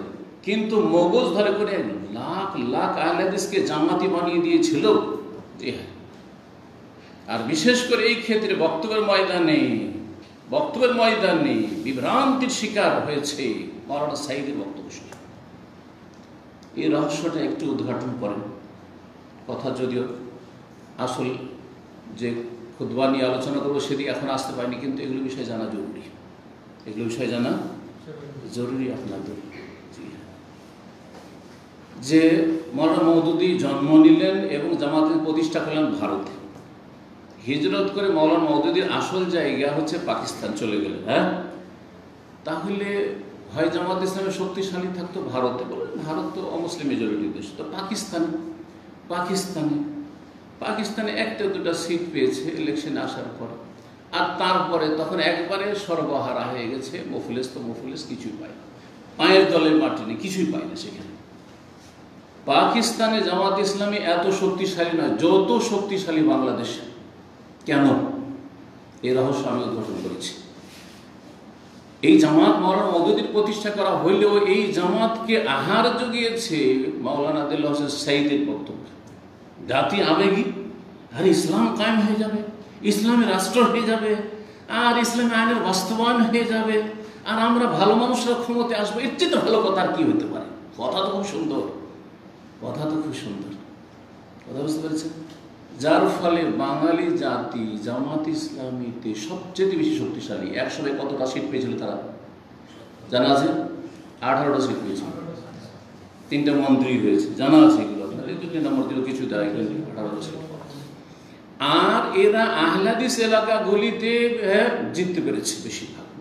কিন্তু মগজ ধরে করে লাখ লাখ আহলে হাদিসকে জামাতি বানিয়ে দিয়েছিল। জি হ্যাঁ। আর বিশেষ করে এই ক্ষেত্রে বক্তব্যের ময়দানে বিভ্রান্তির শিকার হয়েছে মাওলানা সাঈদীর বক্তব্য শুনে। এই রহস্যটা একটু উদ্ঘাটন করেন। কথা যদিও আসল যে খুতবা নিয়ে আলোচনা করবো সেদিকে এখন আসতে পারিনি, কিন্তু এগুলো বিষয়ে জানা জরুরি, আপনাদের। যে মাওলানা মওদুদী জন্ম নিলেন এবং জামাতের প্রতিষ্ঠা করলেন ভারতে। হিজরত করে মাওলানা মওদুদীর আসল জায়গা হচ্ছে পাকিস্তান চলে গেলেন। তাহলে হয় জামাত ইসলামের শক্তিশালী থাকতো ভারতে, বলেন ভারত তো অমুসলিম মেজরিটি দেশ, তো পাকিস্তানে একটা দুটা সিট পেয়েছে ইলেকশনে আসার পর। আর তারপরে তখন একবারে সর্বহারা হয়ে গেছে। মুফলিস কিছুই পায় না, পায়ের দলের মাটি নেই, কিছুই পায় না সেখানে। পাকিস্তানে জামাত ইসলামী এত শক্তিশালী নয় যত শক্তিশালী বাংলাদেশে। কেন? এই রহস্য আমি উদ্ঘাটন করেছি। এই জামাত মাওলানা মওদুদীর প্রতিষ্ঠা করা হইলেও এই জামাতকে আহার জুগিয়েছে মাওলানা দেলোয়ার হোসেন সাঈদীর বক্তব্য। জাতি আবেগী, আর ইসলাম কায়েম হয়ে যাবে, ইসলামী রাষ্ট্র হয়ে যাবে, আর ইসলামী আইনের বাস্তবায়ন হয়ে যাবে, আর আমরা ভালো মানুষরা ক্ষমতায় আসবো। এর চেয়ে তো ভালো কথা আর কি হতে পারে? কথা তো খুব সুন্দর, কথা বুঝতে পেরেছেন? যার ফলে বাঙালি জাতি জামাত ইসলামীতে সবচেয়ে বেশি শক্তিশালী। একসময় কতটা সিট পেয়েছিল তারা জানা আছে? 18টা সিট পেয়েছিল, 3টা মন্ত্রী হয়েছে, জানা আছে এগুলো আপনার। এই 2 নম্বর দিল কিছু দেয়, 18টা সিট। আর এরা আহলে হাদিস এলাকাগুলিতে জিততে পেরেছে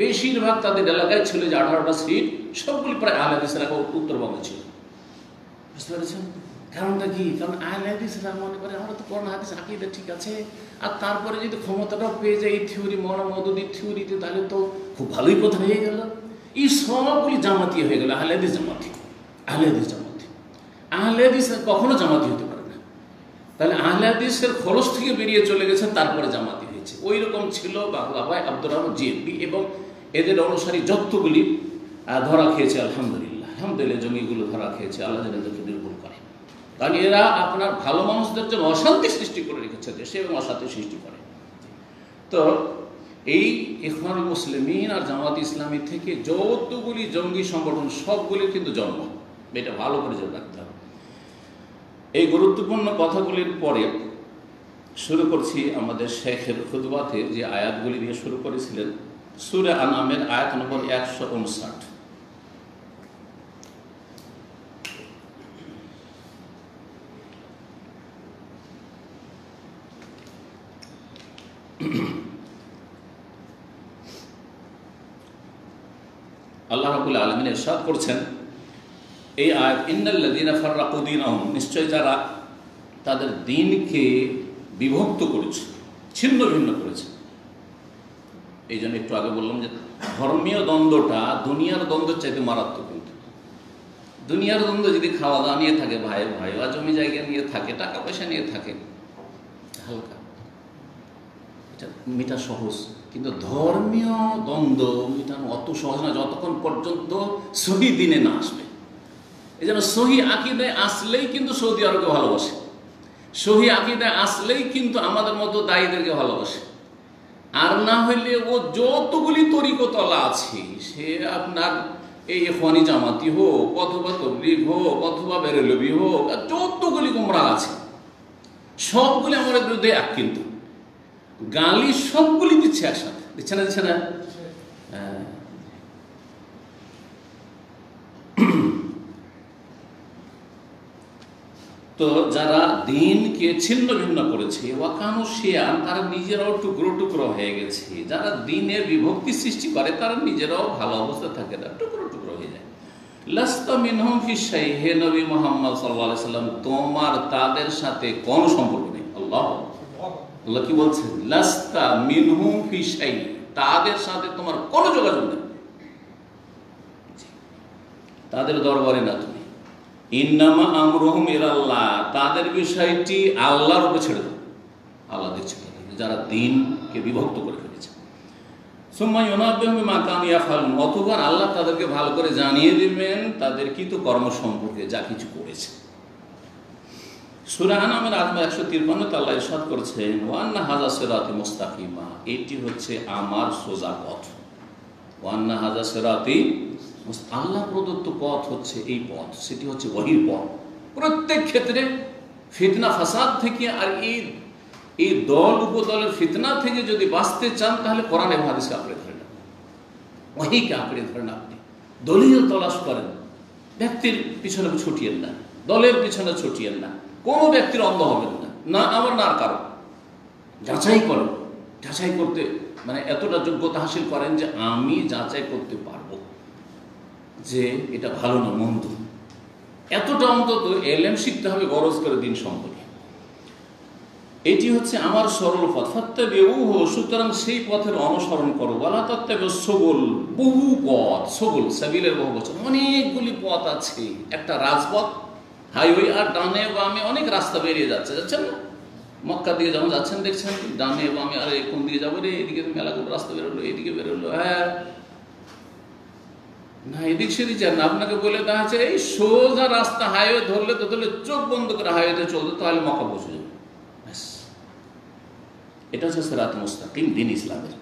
বেশিরভাগ তাদের এলাকায় ছিল যে 18টা সিট সবগুলি প্রায় আহলে হাদিস এলাকা উত্তরবঙ্গে ছিল। বুঝতে পেরেছেন কারণটা কি? কারণ আহলে হাদিসরা মনে করে আমরা তো কোরআন হাদিস আকীদা ঠিক আছে, আর তারপরে যদি ক্ষমতাটাও পেয়ে যায় এই থিওরি, মাওলানা মওদুদীর থিওরিতে, তাহলে তো খুব ভালোই কথা হয়ে গেল। এই সবগুলি জামাতি হয়ে গেল, আহলে হাদিস জামাতি। আহলে হাদিস কখনো জামাতি হতে পারে না। তাহলে আহলে হাদিসের খরচ থেকে বেরিয়ে চলে গেছে, তারপরে জামাতি হয়েছে। ওই রকম ছিল বাংলা ভাই আব্দুর রহমান জিএমবি এবং এদের অনুসারী যতগুলি ধরা খেয়েছে। আলহামদুলিল্লাহ জঙ্গিগুলো ধরা খেয়েছে। আল্লাহ যেন এদেরকে নির্মূল করে। কারণ এরা আপনার ভালো মানুষদের জন্য অশান্তি সৃষ্টি করে রেখেছে দেশে, এবং অশান্তি সৃষ্টি করে। তো এই ইখওয়ানুল মুসলিমিন আর জামাত ইসলামী থেকে যতগুলি জঙ্গি সংগঠন সবগুলির কিন্তু জন্ম, এটা ভালো করে জেনে রাখতে হবে। এই গুরুত্বপূর্ণ কথাগুলির পরে শুরু করছি আমাদের শেখের খুতবাতে যে আয়াতগুলি দিয়ে শুরু করেছিলেন। সূরা আনআমের আয়াত নম্বর 159। আল্লাহ রাব্বুল আলামিন ইরশাদ করছেন এই আয়াত, ইন্নাল্লাযীনা ফাররাকু দীনাহুম, নিশ্চয় যারা তাদের দ্বীনকে বিভক্ত করেছে, ছিন্ন ভিন্ন করেছে। এই জন্য একটু আগে বললাম যে ধর্মীয় দ্বন্দ্বটা দুনিয়ার দ্বন্দ্বের চাইতে মারাত্মক। কিন্তু দুনিয়ার দ্বন্দ্ব যদি খাওয়া দাওয়া নিয়ে থাকে, ভাই বা জমি জায়গা নিয়ে থাকে, টাকা পয়সা নিয়ে থাকে, হালকা, এটা মিটা সহজ। কিন্তু ধর্মীয় দ্বন্দ্ব মিটানো অত সহজ না যতক্ষণ পর্যন্ত সহি দিনে না আসবে। এই জন্য সহি আকীদায় আসলেই কিন্তু সৌদি আরবকে ভালোবাসে, সহি আকীদায় আসলেই কিন্তু আমাদের মতো দায়ীদেরকে ভালোবাসে। আর না হইলে ও যতগুলি তরিকতলা আছে, সে আপনার এই ইখওয়ানি জামাতি হোক, অথবা তবলিগ হোক, অথবা বেরেলভি হোক, আর যতগুলি গোমরাহ আছে সবগুলি আমাদের বিরুদ্ধে এক। কিন্তু গালি সবগুলি দিচ্ছে একসাথে, দিচ্ছে না? তো যারা দিনকে ছিন্ন ভিন্ন করেছে, ওয়াকানু শিয়ান, তারা নিজেরাও টুকরো টুকরো হয়ে গেছে। যারা দিনে বিভক্তি সৃষ্টি করে তারা নিজেরাও ভালো অবস্থায় থাকে না, টুকরো টুকরো হয়ে যায়। লাস্তা মিনহুম ফি শাই, হে নবী মুহাম্মদ সাল্লাল্লাহু আলাইহি সাল্লাম, তোমার তাদের সাথে কোনো সম্পর্ক নেই। আল্লাহ কি বলছেন? লাস্তা মিনহুম ফি শাই, তাদের সাথে তোমার কোনো যোগাযোগ নেই, তাদের দরবারে না তুমি। ইন্নামা আমরুহুম ইলাল্লাহ, তাদের বিষয়টি আল্লাহর উপর ছেড়ে দাও, আল্লাহ দেখছে যারা দিনকে বিভক্ত করে ফেলেছে। সুম্মা ইউনাব্বিহুম বিমা কানু ইয়াফআলুন, অতঃপর আল্লাহ তাদেরকে ভালো করে জানিয়ে দিবেন তাদের কৃত কর্ম সম্পর্কে, যা কিছু করেছে। সূরা আনামের 153 আল্লাহ ইরশাদ করেছেন, ওয়া আন্না হাযা সিরাতি মুস্তাকিমা, এটি হচ্ছে আমার সোজা পথ। ওয়া আন্না হাযা সিরাতি, আল্লাহ প্রদত্ত পথ হচ্ছে এই পথ, সেটি হচ্ছে ওহীর পথ। প্রত্যেক ক্ষেত্রে ফিতনা ফাসাদ থেকে আর এই দল উপদলের ফিতনা থেকে যদি বাঁচতে চান তাহলে কোরআন এবং হাদিসকে আঁকড়ে ধরেন, ওহীকে আঁকড়ে ধরেন। আপনি দলীয় তলাশ করেন, ব্যক্তির পিছনে ছুটিয়েন না, দলের পিছনে ছুটিয়েন না, কোনো ব্যক্তির অন্ধ হবেন না, না আমার না কারো। যাচাই করেন, যাচাই করতে মানে এতটা যোগ্যতা হাসিল করেন যে আমি যাচাই করতে পারবো যে এটা ভালো না মন্দ। এতটা অন্তত এলেম শিখতে হবে গরজ করে দিন সম্পর্কে। এটি হচ্ছে আমার সরল পথ, ফাত্তাবিউহু, সুতরাং সেই পথের অনুসরণ করো। ওয়ালা তাত্তাবিউস সুবুল, বহু পথ, সুবুল সাবিলের বহু বচন, অনেকগুলি পথ আছে। একটা রাজপথ, হাইওয়ে, আর ডানে বামে অনেক রাস্তা বেরিয়ে যাচ্ছেন না? মক্কা দিকে যখন যাচ্ছেন দেখছেন ডানে বামে, আরে কোন দিকে যাবো রে, এদিকে মেলাগুলো রাস্তা বেরোলো, এদিকে বেরোলো, হ্যাঁ না এদিক সেদিক যান না। আপনাকে বলে দেওয়া হচ্ছে এই সোজা রাস্তা, হাইওয়ে ধরলে তো ধরলে চোখ বন্ধ করে হাইওয়েতে চলতে, তাহলে মক্কা পৌঁছে যাবে। এটা হচ্ছে সিরাত মুস্তাকিম, দিন ইসলামের।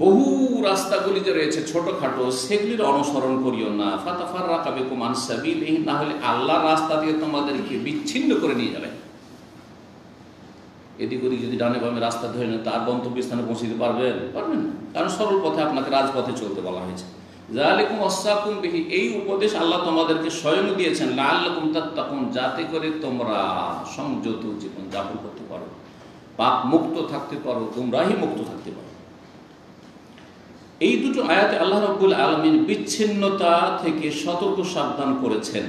বহু রাস্তাগুলি যে রয়েছে ছোটখাটো, সেগুলির অনুসরণ করিও না। ফাতাফাররাকা বিকুম আন সাবিলিহি, না হলে আল্লাহর রাস্তা থেকে তোমাদেরকে বিচ্ছিন্ন করে নিয়ে যাবে। এদিক ওদিক যদি ডানে বামে রাস্তা ধরে নেন, তার গন্তব্যস্থানে পৌঁছতে পারবেন? পারবেন না, কারণ সরল পথে আপনাকে রাজপথে চলতে বলা হয়েছে। যালিকুম ওয়াসাকুম বিহি, এই উপদেশ আল্লাহ তোমাদেরকে স্বয়ং দিয়েছেন। লাআল্লাকুম তাত্তাকুন, যাতে করে তোমরা সংযত জীবন যাপন করতে পারো, পাপ মুক্ত থাকতে পারো, গুমরাহি মুক্ত থাকতে পারো। এই দুটো আয়াতে আল্লাহ রাব্বুল আলামিন বিচ্ছিন্নতা থেকে সতর্ক সাবধান করেছেন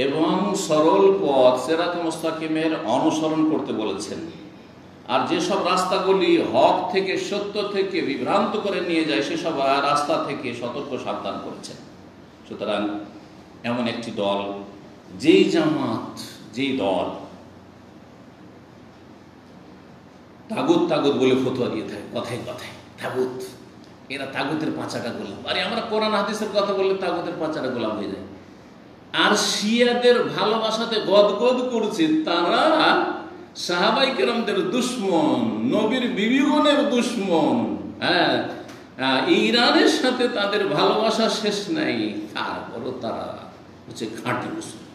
এবং সরল পথ সিরাত মুস্তাকিমের অনুসরণ করতে বলেছেন। আর যেসব রাস্তাগুলি হক থেকে, সত্য থেকে বিভ্রান্ত করে নিয়ে যায়, সেসব রাস্তা থেকে সতর্ক সাবধান করেছেন। সুতরাং এমন একটি দল, যেই জামাত, যেই দল তাগুত তাগুত বলে ফতোয়া দিয়ে থাকে, কথায় কথায় তাগুত, এরা তাগুতের পাঁচাটা গোলাম। আরে আমরা কোরআন হাদিসের কথা বললে তাগুতের পাঁচাটা গোলাম হয়ে যায়। আর শিয়াদের ভালোবাসাতে গদগদ করছে, তারা সাহাবাই কেরামদের দুশ্মন, নবীর বিবিগণের দুশ্মন। হ্যাঁ, ইরানের সাথে তাদের ভালোবাসা শেষ নাই, তারপরও তারা হচ্ছে খাঁটি মুসলিম।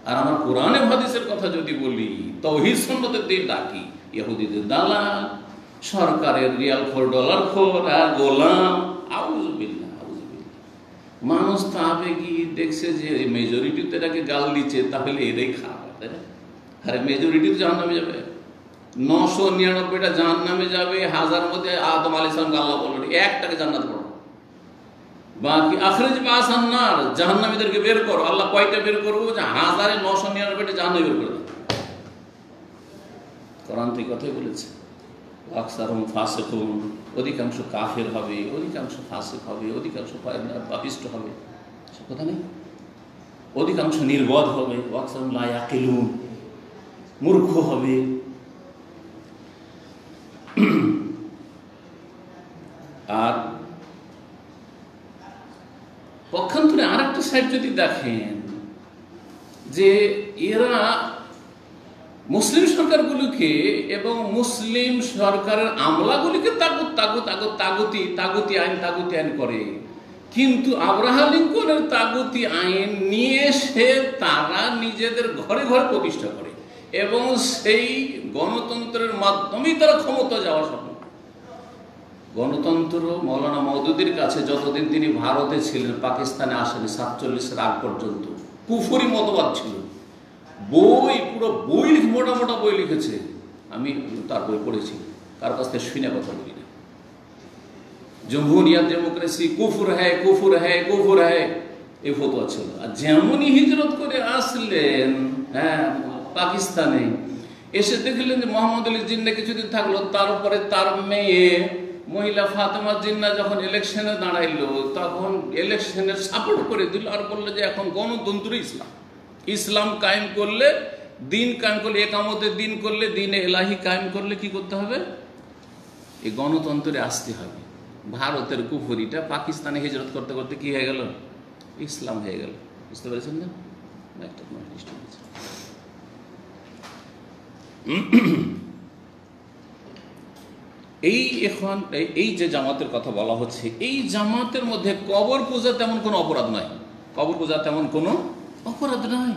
আর আমার কোরআনে হাদিসের কথা যদি বলি, তাওহীদ সুন্নতের দিকে ডাকি, ইহুদিদের দালাল, সরকারের রিয়াল খোর, ডলার খোর, গোলাম। আউযুবিল্লাহ, আউযুবিল্লাহ। মানুষ তো আবেগী দেখছে যে মেজরিটিতে এটাকে গাল দিচ্ছে, তাহলে এটাই খারাপ, তাই না? আরে মেজরিটি তো জাহান্নামে যাবে, 999টা জাহান্নামে যাবে। 1000 মধ্যে আদম আলাইহিস সালামকে আল্লাহ বললেন একটাকে জান্নাত করো, বাকি আখরিজ বাসান নার, জাহান্নামীদেরকে বের করো। আল্লাহ কয়টা বের করবো? যে 1999টা জাহান্নামে বের করে দেবে। কোরআন থেকে কথাই বলেছে, আকসারুহুম ফাসিকুন, অধিকাংশ কাফের হবে, অধিকাংশ ফাসিক হবে, অধিকাংশ পাপিষ্ট হবে, সে কথা নেই। অধিকাংশ নির্বোধ হবে, আকসারুহুম লা ইয়াকিলুন, মূর্খ হবে। আর পক্ষান্তরে আর একটা সাইড যদি দেখেন, যে এরা মুসলিম সরকারগুলিকে এবং মুসলিম সরকারের আমলাগুলিকে তাগুতি আইন করে, কিন্তু আব্রাহাম লিঙ্কনের তাগুতি আইন নিয়ে এসে তারা নিজেদের ঘরে ঘরে প্রতিষ্ঠা করে এবং সেই গণতন্ত্রের মাধ্যমেই তারা ক্ষমতা যাওয়া স্বপ্ন। গণতন্ত্র মৌলানা মওদুদির কাছে যতদিন তিনি ভারতে ছিলেন, পাকিস্তানে আসেনি, 47-এর আগ পর্যন্ত কুফরি মতবাদ ছিল। বই, পুরো বই, মোটা মোটা বই লিখেছে। আমি তার বই পড়েছি, কার কাছ থেকে শুনে কথা বলি না। জমহুরিয়াত, ডেমোক্রেসি কুফর হ্যায়, কুফর হ্যায়, কুফর হ্যায়, এই ফতোয়া ছিল। আর যেমনই হিজরত করে আসলেন হ্যাঁ পাকিস্তানে, এসে দেখলেন যে মোহাম্মদ আলী জিন্না কিছুদিন থাকলো, তারপরে তার মেয়ে মহিলা ফাতেমা জিন্না যখন ইলেকশনে দাঁড়াইলো, তখন ইলেকশনের সাপোর্ট করে দিল আর বললো যে এখন গণতন্ত্র ইসলাম, ইসলাম কায়েম করলে, দিন কায়েম করলে, একামতের দিন করলে, দিনে এলাহি কায়েম করলে কি করতে হবে? এই গণতন্ত্রে আসতে হবে। ভারতের কুফরিটা পাকিস্তানে হিজরত করতে করতে কি হয়ে গেল? ইসলাম হয়ে গেল। বুঝতে পেরেছেন না? একটা এখন এই যে জামাতের কথা বলা হচ্ছে, এই জামাতের মধ্যে কবর পূজা তেমন কোনো অপরাধ নয়। কবর পূজা তেমন কোনো অপরাধ নয়।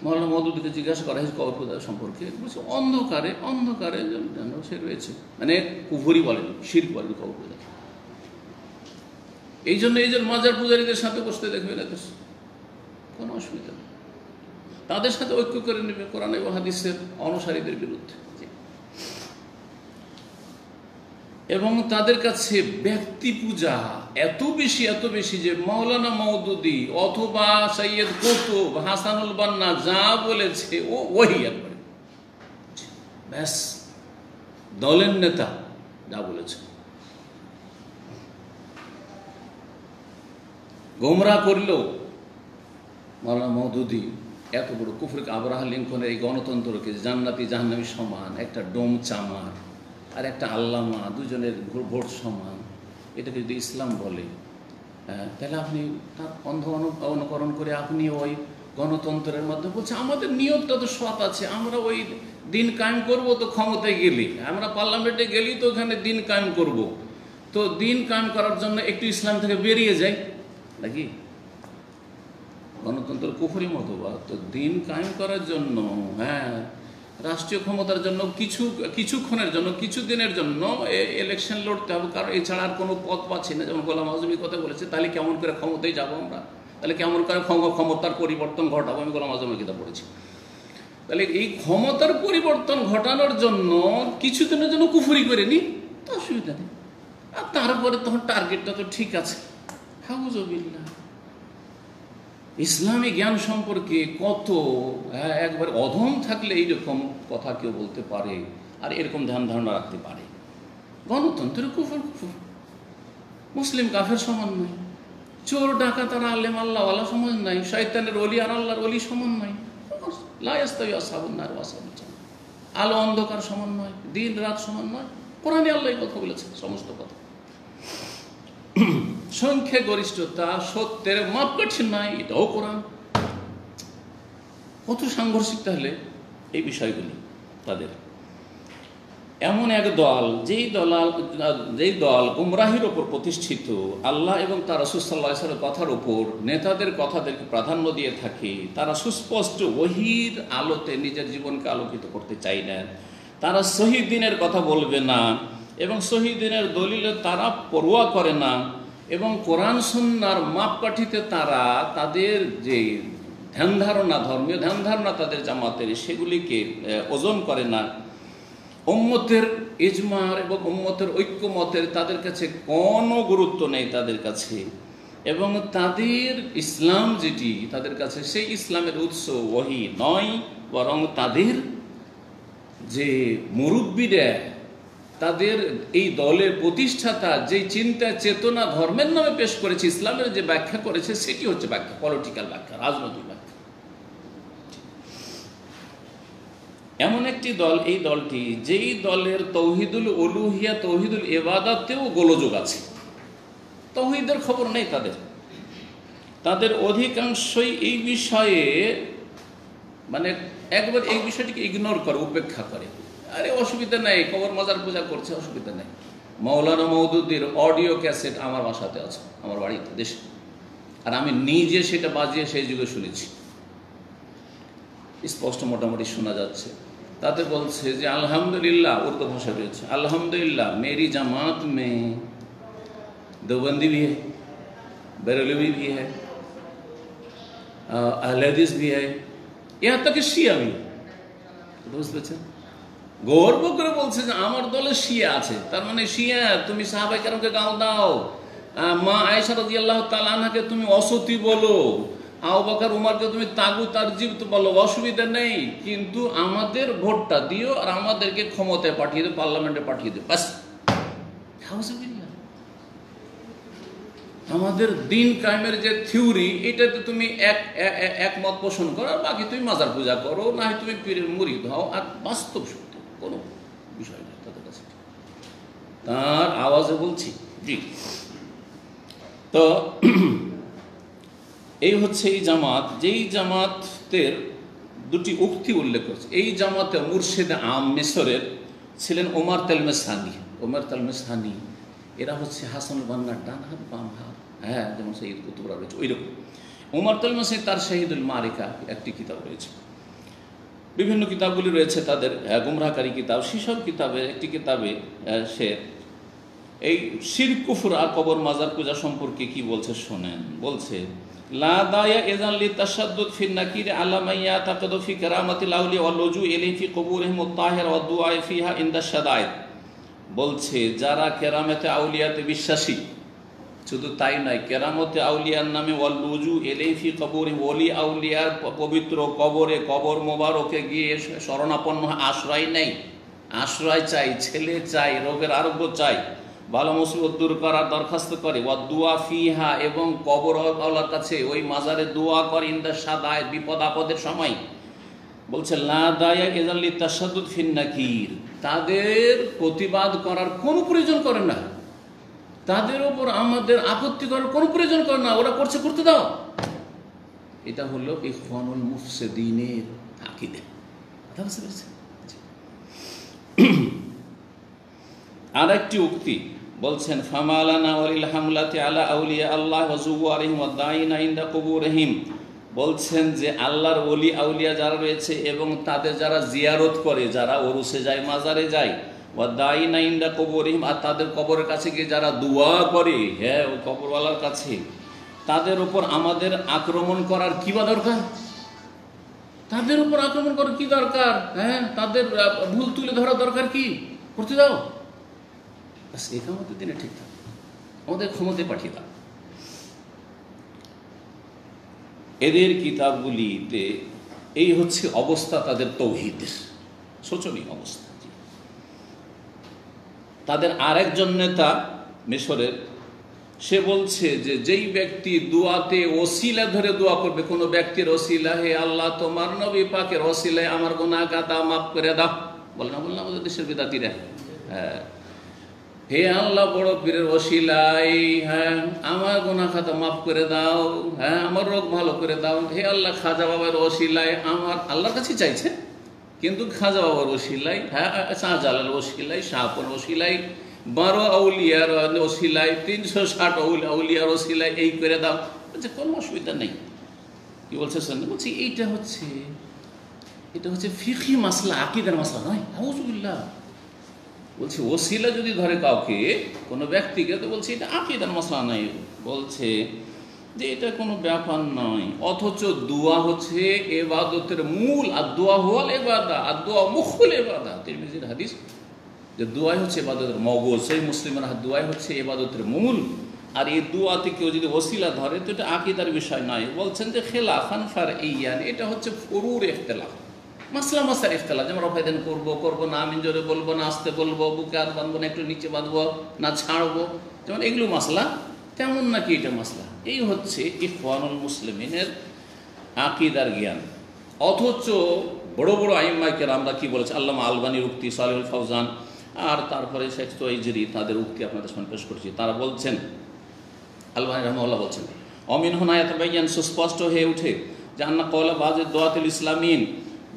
মৌলানা মওদুদীকে জিজ্ঞাসা করা হয়েছে কবর পূজা সম্পর্কে, বলছে অন্ধকারে অন্ধকারে যেন সে রয়েছে, মানে কুফরি বলেন, শিরক বলেন কবর পূজা। এই জন্য মাজার পূজারীদের সাথে বসতে দেখবে না, কোনো অসুবিধা নেই, তাদের সাথে ঐক্য করে নেবে কোরআন এবং হাদিসের অনুসারীদের বিরুদ্ধে। এবং তাদের কাছে ব্যক্তি পূজা এত বেশি যে মৌলানা মওদুদী অথবা সৈয়দ কুতুব, হাসানুল বান্না যা বলেছে ওই একবারে ব্যাস, দলের নেতা যা বলেছে গোমরাহ করলেও মৌলানা মওদুদী এত বড় কুফরিক আব্রাহা লিঙ্কনের এই গণতন্ত্রকে জান্নাতি জাহান্নামী সমান, একটা ডোম চামার আর একটা আল্লামা, দুজনের ভোট সমান, এটাকে যদি ইসলাম বলে, তাহলে আপনি তার অন্ধ অনুকরণ করে আপনি ওই গণতন্ত্রের মধ্যে বলছে আমাদের নিয়তটা তো সৎ আছে, আমরা ওই দিন কায়েম করব, তো ক্ষমতায় গেলি, আমরা পার্লামেন্টে গেলি তো ওখানে দিন কায়েম করব, তো দিন কায়েম করার জন্য একটু ইসলাম থেকে বেরিয়ে যাই নাকি? গণতন্ত্র কুফরি মতবাদ। তো দিন কায়েম করার জন্য, হ্যাঁ রাষ্ট্রীয় ক্ষমতার জন্য কিছুক্ষণের জন্য, কিছু দিনের জন্য ইলেকশন লড়তে হবে, কারণ এছাড়া আর কোনো পথ পাচ্ছি না। যেমন গোলাম আজমি কথা বলেছে, তাহলে কেমন করে ক্ষমতায় যাবো আমরা, তাহলে কেমন করে ক্ষমতার পরিবর্তন ঘটাবো? আমি গোলাম আজমের কিতাব পড়েছি। তাহলে এই ক্ষমতার পরিবর্তন ঘটানোর জন্য কিছুদিনের জন্য কুফরি করে নি, তো অসুবিধা নেই। আর তারপরে তখন টার্গেটটা তো ঠিক আছে। হাউজুবিল্লাহ, ইসলামী জ্ঞান সম্পর্কে কত একবার অধম থাকলে এইরকম কথা কেউ বলতে পারে আর এরকম ধ্যান ধারণা রাখতে পারে। গণতন্ত্রের কুফর, মুসলিম কাফের সমান নয়, চোর ডাকাত আর আলেম আল্লাহওয়ালা সমান নাই, শয়তানের ওলি আর আল্লাহর ওলি সমান নয়, লা ইয়াস্তাওয়ি আসহাবুন নার ওয়া আসহাবুল জান্নাহ, আলো অন্ধকার সমান নয়, দিন রাত সমান নয়। কোরআনে আল্লাহ এই কথা বলেছে, সমস্ত কথা। সংখ্যা গরিষ্ঠতা সত্যের মাপকাঠি নাই, এটাও কোরআন। কত সাংঘর্ষিক তাহলে এই বিষয়গুলি তাদের। এমন এক দল, যেই দল গুমরাহির ওপর প্রতিষ্ঠিত, আল্লাহ এবং তার রাসূল সাল্লাল্লাহু আলাইহি ওয়াসাল্লামের কথার ওপর, নেতাদের কথাদেরকে প্রাধান্য দিয়ে থাকে, তারা সুস্পষ্ট ওহীর আলোতে নিজের জীবনকে আলোকিত করতে চায় না, তারা সহিহ দ্বীনের কথা বলবে না এবং সহিহ দ্বীনের দলিলে তারা পরোয়া করে না, এবং কোরআন সুন্নাহর মাপকাঠিতে তারা তাদের যে ধ্যান ধারণা, ধর্মীয় ধ্যান ধারণা তাদের জামাতের, সেগুলিকে ওজন করে না। উম্মতের ইজমার এবং উম্মতের ঐক্যমতের তাদের কাছে কোনো গুরুত্ব নেই তাদের কাছে, এবং তাদের ইসলাম যেটি তাদের কাছে, সেই ইসলামের উৎস ওহী নয়, বরং তাদের যে মুরব্বীরা, তাদের এই দলের প্রতিষ্ঠাতা যে চিন্তা চেতনা ধর্মের নামে পেশ করেছে, ইসলামের যে ব্যাখ্যা করেছে, সেটি হচ্ছে ব্যাখ্যা, পলিটিক্যাল ব্যাখ্যা, রাজনৈতিক ব্যাখ্যা। এমন একটি দল, এই দলটি, যেই দলের তৌহিদুল উলুহিয়া, তৌহিদুল ইবাদাতেও গোলযোগ আছে, তৌহিদের খবর নেই তাদের অধিকাংশই এই বিষয়ে মানে একবার এই বিষয়টিকে ইগনোর করে, উপেক্ষা করে। আরে অসুবিধা নেই, কবর মাজার পূজা করছে, অসুবিধা নেই। মৌলানা মওদুদীর অডিও ক্যাসেট আমার বাসাতে আছে, আমার বাড়িতে, দেশে, আর আমি নিজে সেটা বাজিয়ে সেই যুগে শুনেছি, স্পষ্ট মোটামুটি শোনা যাচ্ছে। তাতে বলছে যে আলহামদুলিল্লাহ, উর্দু ভাষা রয়েছে, আলহামদুলিল্লাহ मेरी जमात में देवबंदी भी है, बरेलवी भी है, अहले हदीस भी है, यहाँ तक শিয়া भी, বুঝতে পেরেছেন? গর্ব করে বলছে যে আমার দলে শিয়া আছে, তার মানে শিয়া তুমি সাহাবায়ে কেরামকে গাও দাও, মা আয়েশা রাদিয়াল্লাহু তাআলা আনহাকে তুমি অসতী বলো, আবু বকর উমরকে তুমি তাগুত আর জিবত বলো, অসুবিধা নেই, কিন্তু আমাদের ভোটটা দিও আর আমাদেরকে ক্ষমতায় পাঠিয়ে দিও, পার্লামেন্টে পাঠিয়ে দিও, বাস। আমাদের দিন কায়েমের যে থিওরি, এটাতে তুমি একমত পোষণ করো, আর বাকি তুমি মাজার পূজা করো, না হয় তুমি পীরের মুরিদ হও, আর বাস্তব সত্য কোনো বিষয় নেই তাদের কাছে। তার আওয়াজে বলছি জি। তো এই হচ্ছে এই জামাত, যেই জামাতের দুটি উক্তি উল্লেখ করছে। এই জামাতে মুর্শিদ আম মিশরের ছিলেন ওমর তেলমেসানি। ওমর তেলমেসানি এরা হচ্ছে হাসান বান্নার ডান হাত বাম হাত, হ্যাঁ, যেমন শহীদ কুতুবরা রয়েছে ওই রকম। ওমর তেলমেসানি তার শহীদুল মারিকা একটি কিতাব রয়েছে, বিভিন্ন কিতাবগুলি রয়েছে তাদের গুমরাহকারী কিতাব। সেসব কিতাবে একটি কিতাবে সে এই শিরক কুফর আর কবর মাজার পূজা সম্পর্কে কি বলছে শোনেন। বলছে লা দায়া ইযান লিতাশাদ্দুদ ফি নাকির আলা মান ইয়াতাকাদু ফি কারামাতিল আউলিয়া ওয়াল লুজু ইলাইহি ফি কুবুরিহিম আত-তাহিরা ওয়াদ দুআ ফিহা ইনদা শাদায়েদ। বলছে যারা কেরামতে আউলিয়াতে বিশ্বাসী, শুধু তাই নয়, কেরামতে আউলিয়ার নামে ওয়াল লুজু ইলাইহি ফি কুবুরিহিম, ওলি আউলিয়ার পবিত্র কবরে, কবর মোবারকে গিয়ে শরণাপন্ন আশ্রয় নেই, আশ্রয় চাই, ছেলে চাই, রোগের আরোগ্য চাই, ভালো মুসিবত দূর করার দরখাস্ত করে, ওয়া দুআ ফিহা, এবং কবর আল্লাহর কাছে ওই মাজারে দোয়া করে, ইনদা শাদায়েদ, বিপদ আপদের সময়। বলছে লা দায়া ইযান লিতাশাদ্দুদ ফিন নাকির, তাদের প্রতিবাদ করার কোনো প্রয়োজন করে না, তাদের উপর আমাদের আপত্তি করার কোনো প্রয়োজন করে না, ওরা করছে করতে দাও। এটা হলো ইখওয়ানুল মুফসিদিনের আকীদা। কথা বুঝতে পেরেছেন? আর একটি উক্তি বলছেন ফামালানা ওয়ালিল হামলাতি আলা আউলিয়া আল্লাহ ওয়া যুওয়ারিহিম ওয়া দাইনা ইনদা কুবুরিহিম। বলছেন যে আল্লাহর ওলি আউলিয়া যারা রয়েছে এবং তাদের যারা জিয়ারত করে, যারা ওরুসে যায়, মাজারে যায়, ওয়া দাইনা ইনদা কুবুরিহিম, আর তাদের কবরের কাছে গিয়ে যারা দোয়া করে, হ্যাঁ, ওই কবরওয়ালার কাছে, তাদের উপর আমাদের আক্রমণ করার কি বা দরকার? তাদের উপর আক্রমণ করার কি দরকার? হ্যাঁ, তাদের ভুল তুলে ধরা দরকার কি? করতে দাও, একামতের দিনে ঠিক থাকে, আমাদের ক্ষমতায় পাঠিয়ে দাও। এদের কিতাবগুলিতে এই হচ্ছে অবস্থা তাদের তৌহিদের, শোচনীয় অবস্থা। তাদের আরেকজন নেতা মিশরের, সে বলছে যে যেই ব্যক্তি দোয়াতে ওসিলা ধরে দোয়া করবে, কোনো ব্যক্তির ওসিলা, হে আল্লাহ তোমার নবী পাকের ওসিলায় আমার গুনাহ খাতা মাফ করে দাও, বল না আমাদের দেশের বিদাতিরা, হ্যাঁ, হে আল্লাহ বড় পীরের ওসিলাই, হ্যাঁ, আমার গুনাহ খাতা মাফ করে দাও, হ্যাঁ, আমার রোগ ভালো করে দাও, হে আল্লাহ খাজা বাবার ওসিলাই, আমার আল্লাহর কাছে চাইছে, কিন্তু খাজা বাবার ওসিলাই, হ্যাঁ, শাহজালাল ওসিলাই, শাহপুর ওসিলাই, 12 আউলিয়ার ওসিলাই, 360 আউলিয়ার ওসিলাই, এই করে দাও। বলছে কোনো অসুবিধা নেই। কি বলছে শুনে? বলছি এটা হচ্ছে ফিকহি মাসলা, আকীদার মাসলা নয়। আউযুবিল্লাহ। বলছে ওসিলা যদি ধরে কাউকে, কোনো ব্যক্তিকে, তো বলছে এটা আকীদার মাসলা নাই। বলছে যে এটা কোনো ব্যাপার নয়, অথচ দোয়া হচ্ছে ইবাদতের মূল, আর দোয়া হল ইবাদত, আর দোয়া মুখুল ইবাদত। তিরমিজির হাদিস যে দোয়াই হচ্ছে ইবাদতের মগজ, সেই মুসলিমের দোয়াই হচ্ছে ইবাদতের মূল, আর এই দোয়াতে কেউ যদি ওসিলা ধরে তো এটা আকীদার বিষয় নয়। বলছেন যে খেলাফান ফারঈয়ান, এটা হচ্ছে ফুরুর ইখতিলাফ, মাসলা মাসার ইখতিলাফ, যেমন রফায়দান করবো না, আমিন জোরে বলবো না, আস্তে বলবো, বুকে হাত বাঁধবো না, একটু নিচে বাঁধবো না, ছাড়বো, যেমন এগুলো মাসলা, তেমন নাকি এটা মাসলা। এই হচ্ছে ইখওয়ানুল মুসলিমিনের আকীদার জ্ঞান। অথচ বড় বড় আইম্মায়ে কেরামরা কি বলেছে, আল্লামা আলবানীর উক্তি, সালেহুল ফাওজান, আর তারপরে শেখ তোয়াইজরি, তাদের উক্তি আপনাদের সামনে পেশ করছি। তারা বলছেন, আলবানী রাহমাহুল্লাহ বলছেন, অমিন হুনায়াত বাইয়ান, সুস্পষ্ট হয়ে উঠে যে আন্না কওলা বাযে দোয়াতুল ইসলামিন,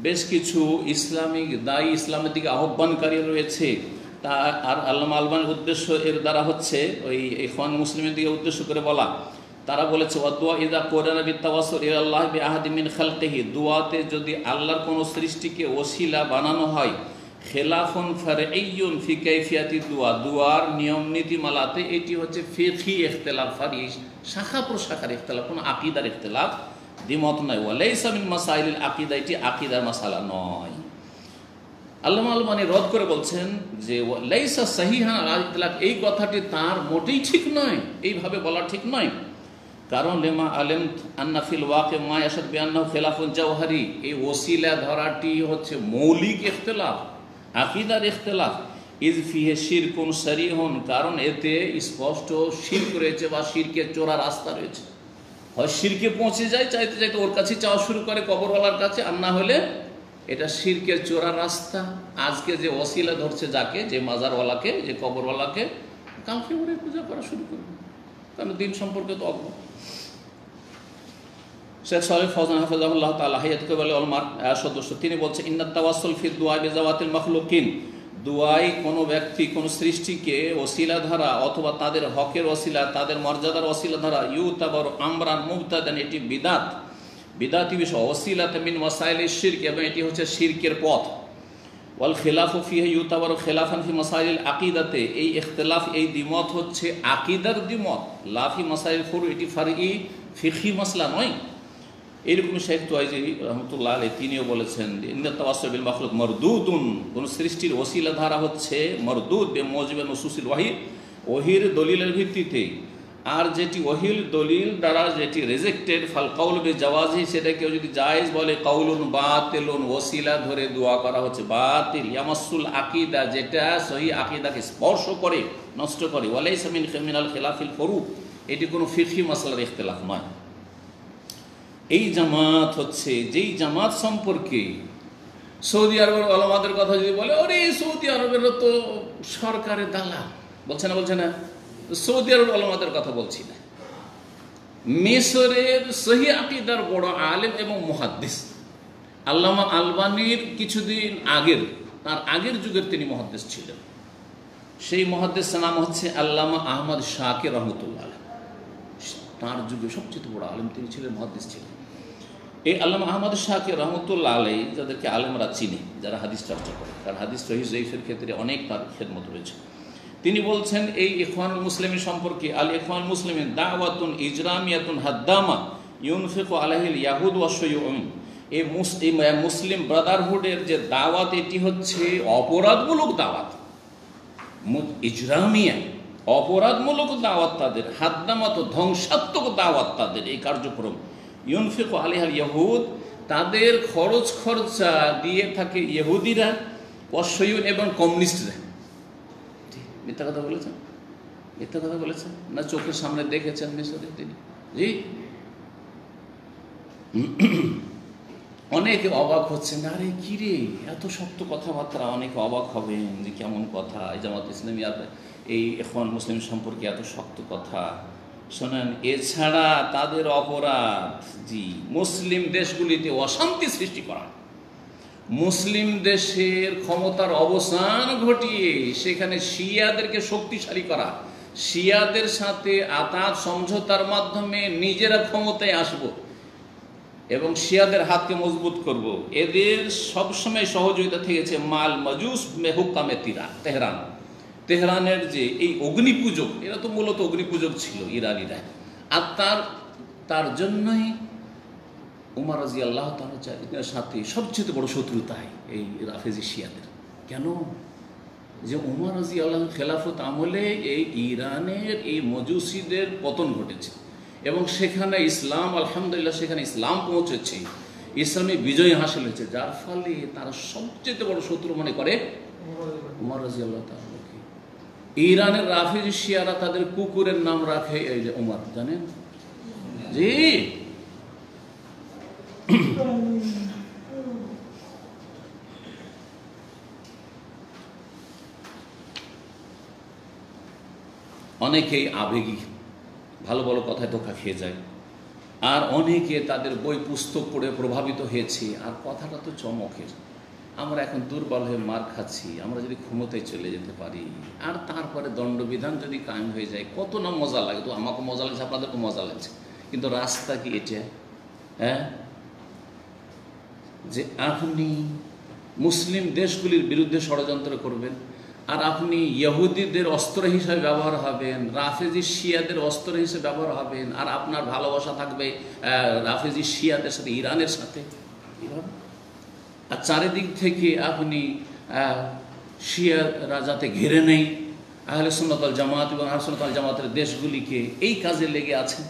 বেশ কিছু ইসলামিক দায়ী, ইসলামের দিকে আহ্বানকারী রয়েছে। তা আর আল্লামা আলবানীর উদ্দেশ্য এর দ্বারা হচ্ছে ওই ইখওয়ান মুসলিমের দিকে উদ্দেশ্য করে বলা। তারা বলেছে ওয়াদুয়া ইযা কুরানা বিতাওয়াসসুল ইলাল্লাহ বিআহাদি মিন খালকিহি, দোয়াতে যদি আল্লাহর কোনো সৃষ্টিকে ওসিলা বানানো হয়, খেলাফুন ফারঈয়ুন ফি কাইফিয়াতি দুআ, দুআর নিয়ম নীতিমালাতে এটি হচ্ছে ফিকহি ইখতিলাফ, শাখা প্রশাখার ইখতিলাফ, কোনো আকীদার ইখতিলাফ দ্বিমত নয়। ওয়ালাইসা মিন মাসাইলিল আকিদা, এটি আকিদার মাসালা নয়। আল্লামা আলবানী রদ করে বলছেন যে লাইসা সাহিহান আলা ইতলাক, এই কথাটি তার মোটেই ঠিক নয়, এইভাবে বলা ঠিক নয়। কারণ লেমা আলেম আন্না ফিল ওয়াকে মা ইয়াশাদ বিআন্নাহু খিলাফুল জাওহারি, এই ওসিলা ধরাটি হচ্ছে মৌলিক ইখতিলাফ, আকিদার ইখতিলাফ। ইজ ফিহে শিরকুন সারিহুন, কারণ এতে স্পষ্ট শিরক রয়েছে বা শিরকের চোরা রাস্তা রয়েছে। হয় শিরকে পৌঁছে যায়, চাইতে চাইতে ওর কাছে চাওয়া শুরু করে কবরওয়ালার কাছে, আর না হলে এটা শিরকের চোরা রাস্তা। আজকে যে ওসিলা ধরছে যাকে, যে মাজারওয়ালাকে, যে কবরওয়ালাকে, কালকে ওরে পূজা করা শুরু করবে, কারণ দিন সম্পর্কে তো অজ্ঞ। শেখ সালেহ ফওজান হাফিজাহুল্লাহ তাআলা হায়াত কাবাল উলমার সদস্য, তিনি বলছেন ইন্নাত তাওয়াসসুল ফি দুআ বিজাওয়াতিল মাখলুকিন, দুআই কোনো ব্যক্তি কোনো সৃষ্টিকে ওসিলা ধরা অথবা তাদের হকের ওসিলা, তাদের মর্যাদার ওসিলা ধরা, ইউতাবার আমরান মুবতাদান, এটি বিদাত, বিদাতি বিষয়। ওসিলাত মিন মাসাইলিশ শিরক, এবং এটি হচ্ছে শিরকের পথ। ওয়াল খিলাফু ফিহি ইউতাবারু খিলাফান ফি মাসাইলিল আকিদাতে, এই ইখতিলাফ, এই দ্বিমত হচ্ছে আকিদার দ্বিমত, লা ফি মাসাইল ফুরু, এটি ফারঈ ফিকহি মাসলা নয়। এইরকম শেখ তুয়াইজি রহমতুল্লাহ আলাইহি তিনিও বলেছেন ইন্নাত তাওয়াসসুল বিল মাখলুক মারদুদুন, কোন সৃষ্টির ওসিলা ধারা হচ্ছে মারদুদ বিমুজিবিন নুসুসিল ওয়াহি, ওহির দলিলের ভিত্তিতে। আর যেটি ওহির দলিল দ্বারা যেটি রিজেক্টেড, ফাল কাউল বিজাওয়াজি, সেটা কেউ যদি জায়েজ বলে, কাউলুন বাতিলুন, ওসিলা ধরে দোয়া করা হচ্ছে বাতিল। ইয়ামাসুল আকিদা, যেটা সহি আকিদাকে স্পর্শ করে, নষ্ট করে। ওয়ালাইসা মিনাল খিলাফিল ফুরু, এটি কোনো ফিকহি মাসলার ইখতিলাফ নয়। এই জামাত হচ্ছে যেই জামাত সম্পর্কে সৌদি আরবের ওলামাদের কথা যদি বলে, ওরে সৌদি আরবের তো সরকারের দালাল, বলছে না, বলছে না, সৌদি আরবের ওলামাদের কথা বলছি না, মিশরের সহি আকিদার বড় আলেম এবং মুহাদ্দিস আল্লামা আলবানীর কিছুদিন আগের, তার আগের যুগের তিনি মুহাদ্দিস ছিলেন। সেই মুহাদ্দিসের নাম হচ্ছে আল্লামা আহমদ শাকির রহমতুল্লাহ আলাইহি। তার যুগে সবচেয়ে বড় আলেম তিনি ছিলেন, মুহাদ্দিস ছিলেন। এই আল্লামা আহমদ শাকির রহমতুল্লাহ আলাইহি, যাদেরকে আলেমরা চিনে, যারা হাদিস চর্চা করে, কারণ হাদিস সহিহ জয়ীফের ক্ষেত্রে অনেক তার খেদমত রয়েছে। তিনি বলছেন এই ইখওয়ানুল মুসলিমিন সম্পর্কে, আল ইখওয়ানুল মুসলিমিন দাওয়াতুন ইজরামিয়াতুন হাদ্দামা ইউনফিকু আলাইহিল ইয়াহুদ ওয়াশ শাইউন, এই মুসলিম ব্রাদারহুডের যে দাওয়াত, এটি হচ্ছে অপরাধমূলক দাওয়াত, ইজরামিয়া, অপরাধমূলক দাওয়াত তাদের, হাদ্দামাত ধ্বংসাত্মক দাওয়াত তাদের এই কার্যক্রম। ইউনফিকু আলাইহিল ইয়াহুদ, তাদের খরচ খরচা দিয়ে থাকে ইহুদিরা, ওয়াশ শাইউন, এবং কমিউনিস্টরা। মিথ্যা কথা বলেছেন, মিথ্যা কথা বলেছেন না, চোখের সামনে দেখেছেন মিশরে তিনি। জি, অনেকে অবাক হচ্ছেন, আরে কি রে এত শক্ত কথাবার্তা, অনেকে অবাক হবেন যে কেমন কথা, এই জামাত ইসলামী এই এখন মুসলিম সম্পর্কে এত শক্ত কথা। শোনেন, এছাড়া তাদের অপরাধ, জি, মুসলিম দেশগুলিতে অশান্তি সৃষ্টি করা, মুসলিম দেশের ক্ষমতার অবসান ঘটিয়ে সেখানে শিয়াদেরকে শক্তিশালী করা, শিয়াদের সাথে আতাত সমঝোতার মাধ্যমে নিজেরা ক্ষমতায় আসব এবং শিয়াদের হাতকে মজবুত করব, এদের সবসময় সহযোগিতা থেকেছে মাল মাজুস মেহুকামে তেহরান, তেহরানের যে এই অগ্নিপূজক, এরা তো মূলত অগ্নিপূজক ছিল ইরানিরা। আর তার জন্যই উমর রাদিয়াল্লাহু তাআলার সাথে সবচেয়ে বড় শত্রুতাই এই রাফেজি শিয়াদের। কেন? যে উমর রাদিয়াল্লাহু খেলাফত আমলে এই ইরানের এই মজুসিদের পতন ঘটেছে এবং সেখানে ইসলাম, আলহামদুলিল্লাহ, সেখানে ইসলাম পৌঁছেছে, ইসলামী বিজয় হাসিল হয়েছে, যার ফলে তারা সবচেয়ে বড় শত্রু মনে করে উমর রাদিয়াল্লাহু তাআলাকে। ইরানের রাফেজি শিয়ারা তাদের কুকুরের নাম রাখে এই যে উমর, জানেন? জি, অনেকেই আবেগী, ভালো ভালো কথায় ধোঁকা খেয়ে যায়, আর অনেকে তাদের বই পুস্তক পড়ে প্রভাবিত হয়েছে, আর কথাটা তো চমকের। আমরা এখন দুর্বল হয়ে মার খাচ্ছি, আমরা যদি ক্ষমতায় চলে যেতে পারি আর তারপরে দণ্ডবিধান যদি কায়েম হয়ে যায়, কত না মজা লাগে। তো আমাকে মজা লাগছে, আপনাদেরকে মজা লাগছে, কিন্তু রাস্তা কি এটা? হ্যাঁ, যে আপনি মুসলিম দেশগুলির বিরুদ্ধে ষড়যন্ত্র করবেন, আর আপনি ইহুদিদের অস্ত্র হিসেবে ব্যবহার হবেন, রাফেজি শিয়াদের অস্ত্র হিসেবে ব্যবহার হবেন, আর আপনার ভালোবাসা থাকবে রাফেজি শিয়াদের সাথে, ইরানের সাথে। আর চারিদিক থেকে আপনি শিয়ারা যাতে ঘিরে নেই আহলে সুন্নাত ওয়াল জামাত এবং আহলে সুন্নাত ওয়াল জামাতের দেশগুলিকে, এই কাজে লেগে আছেন।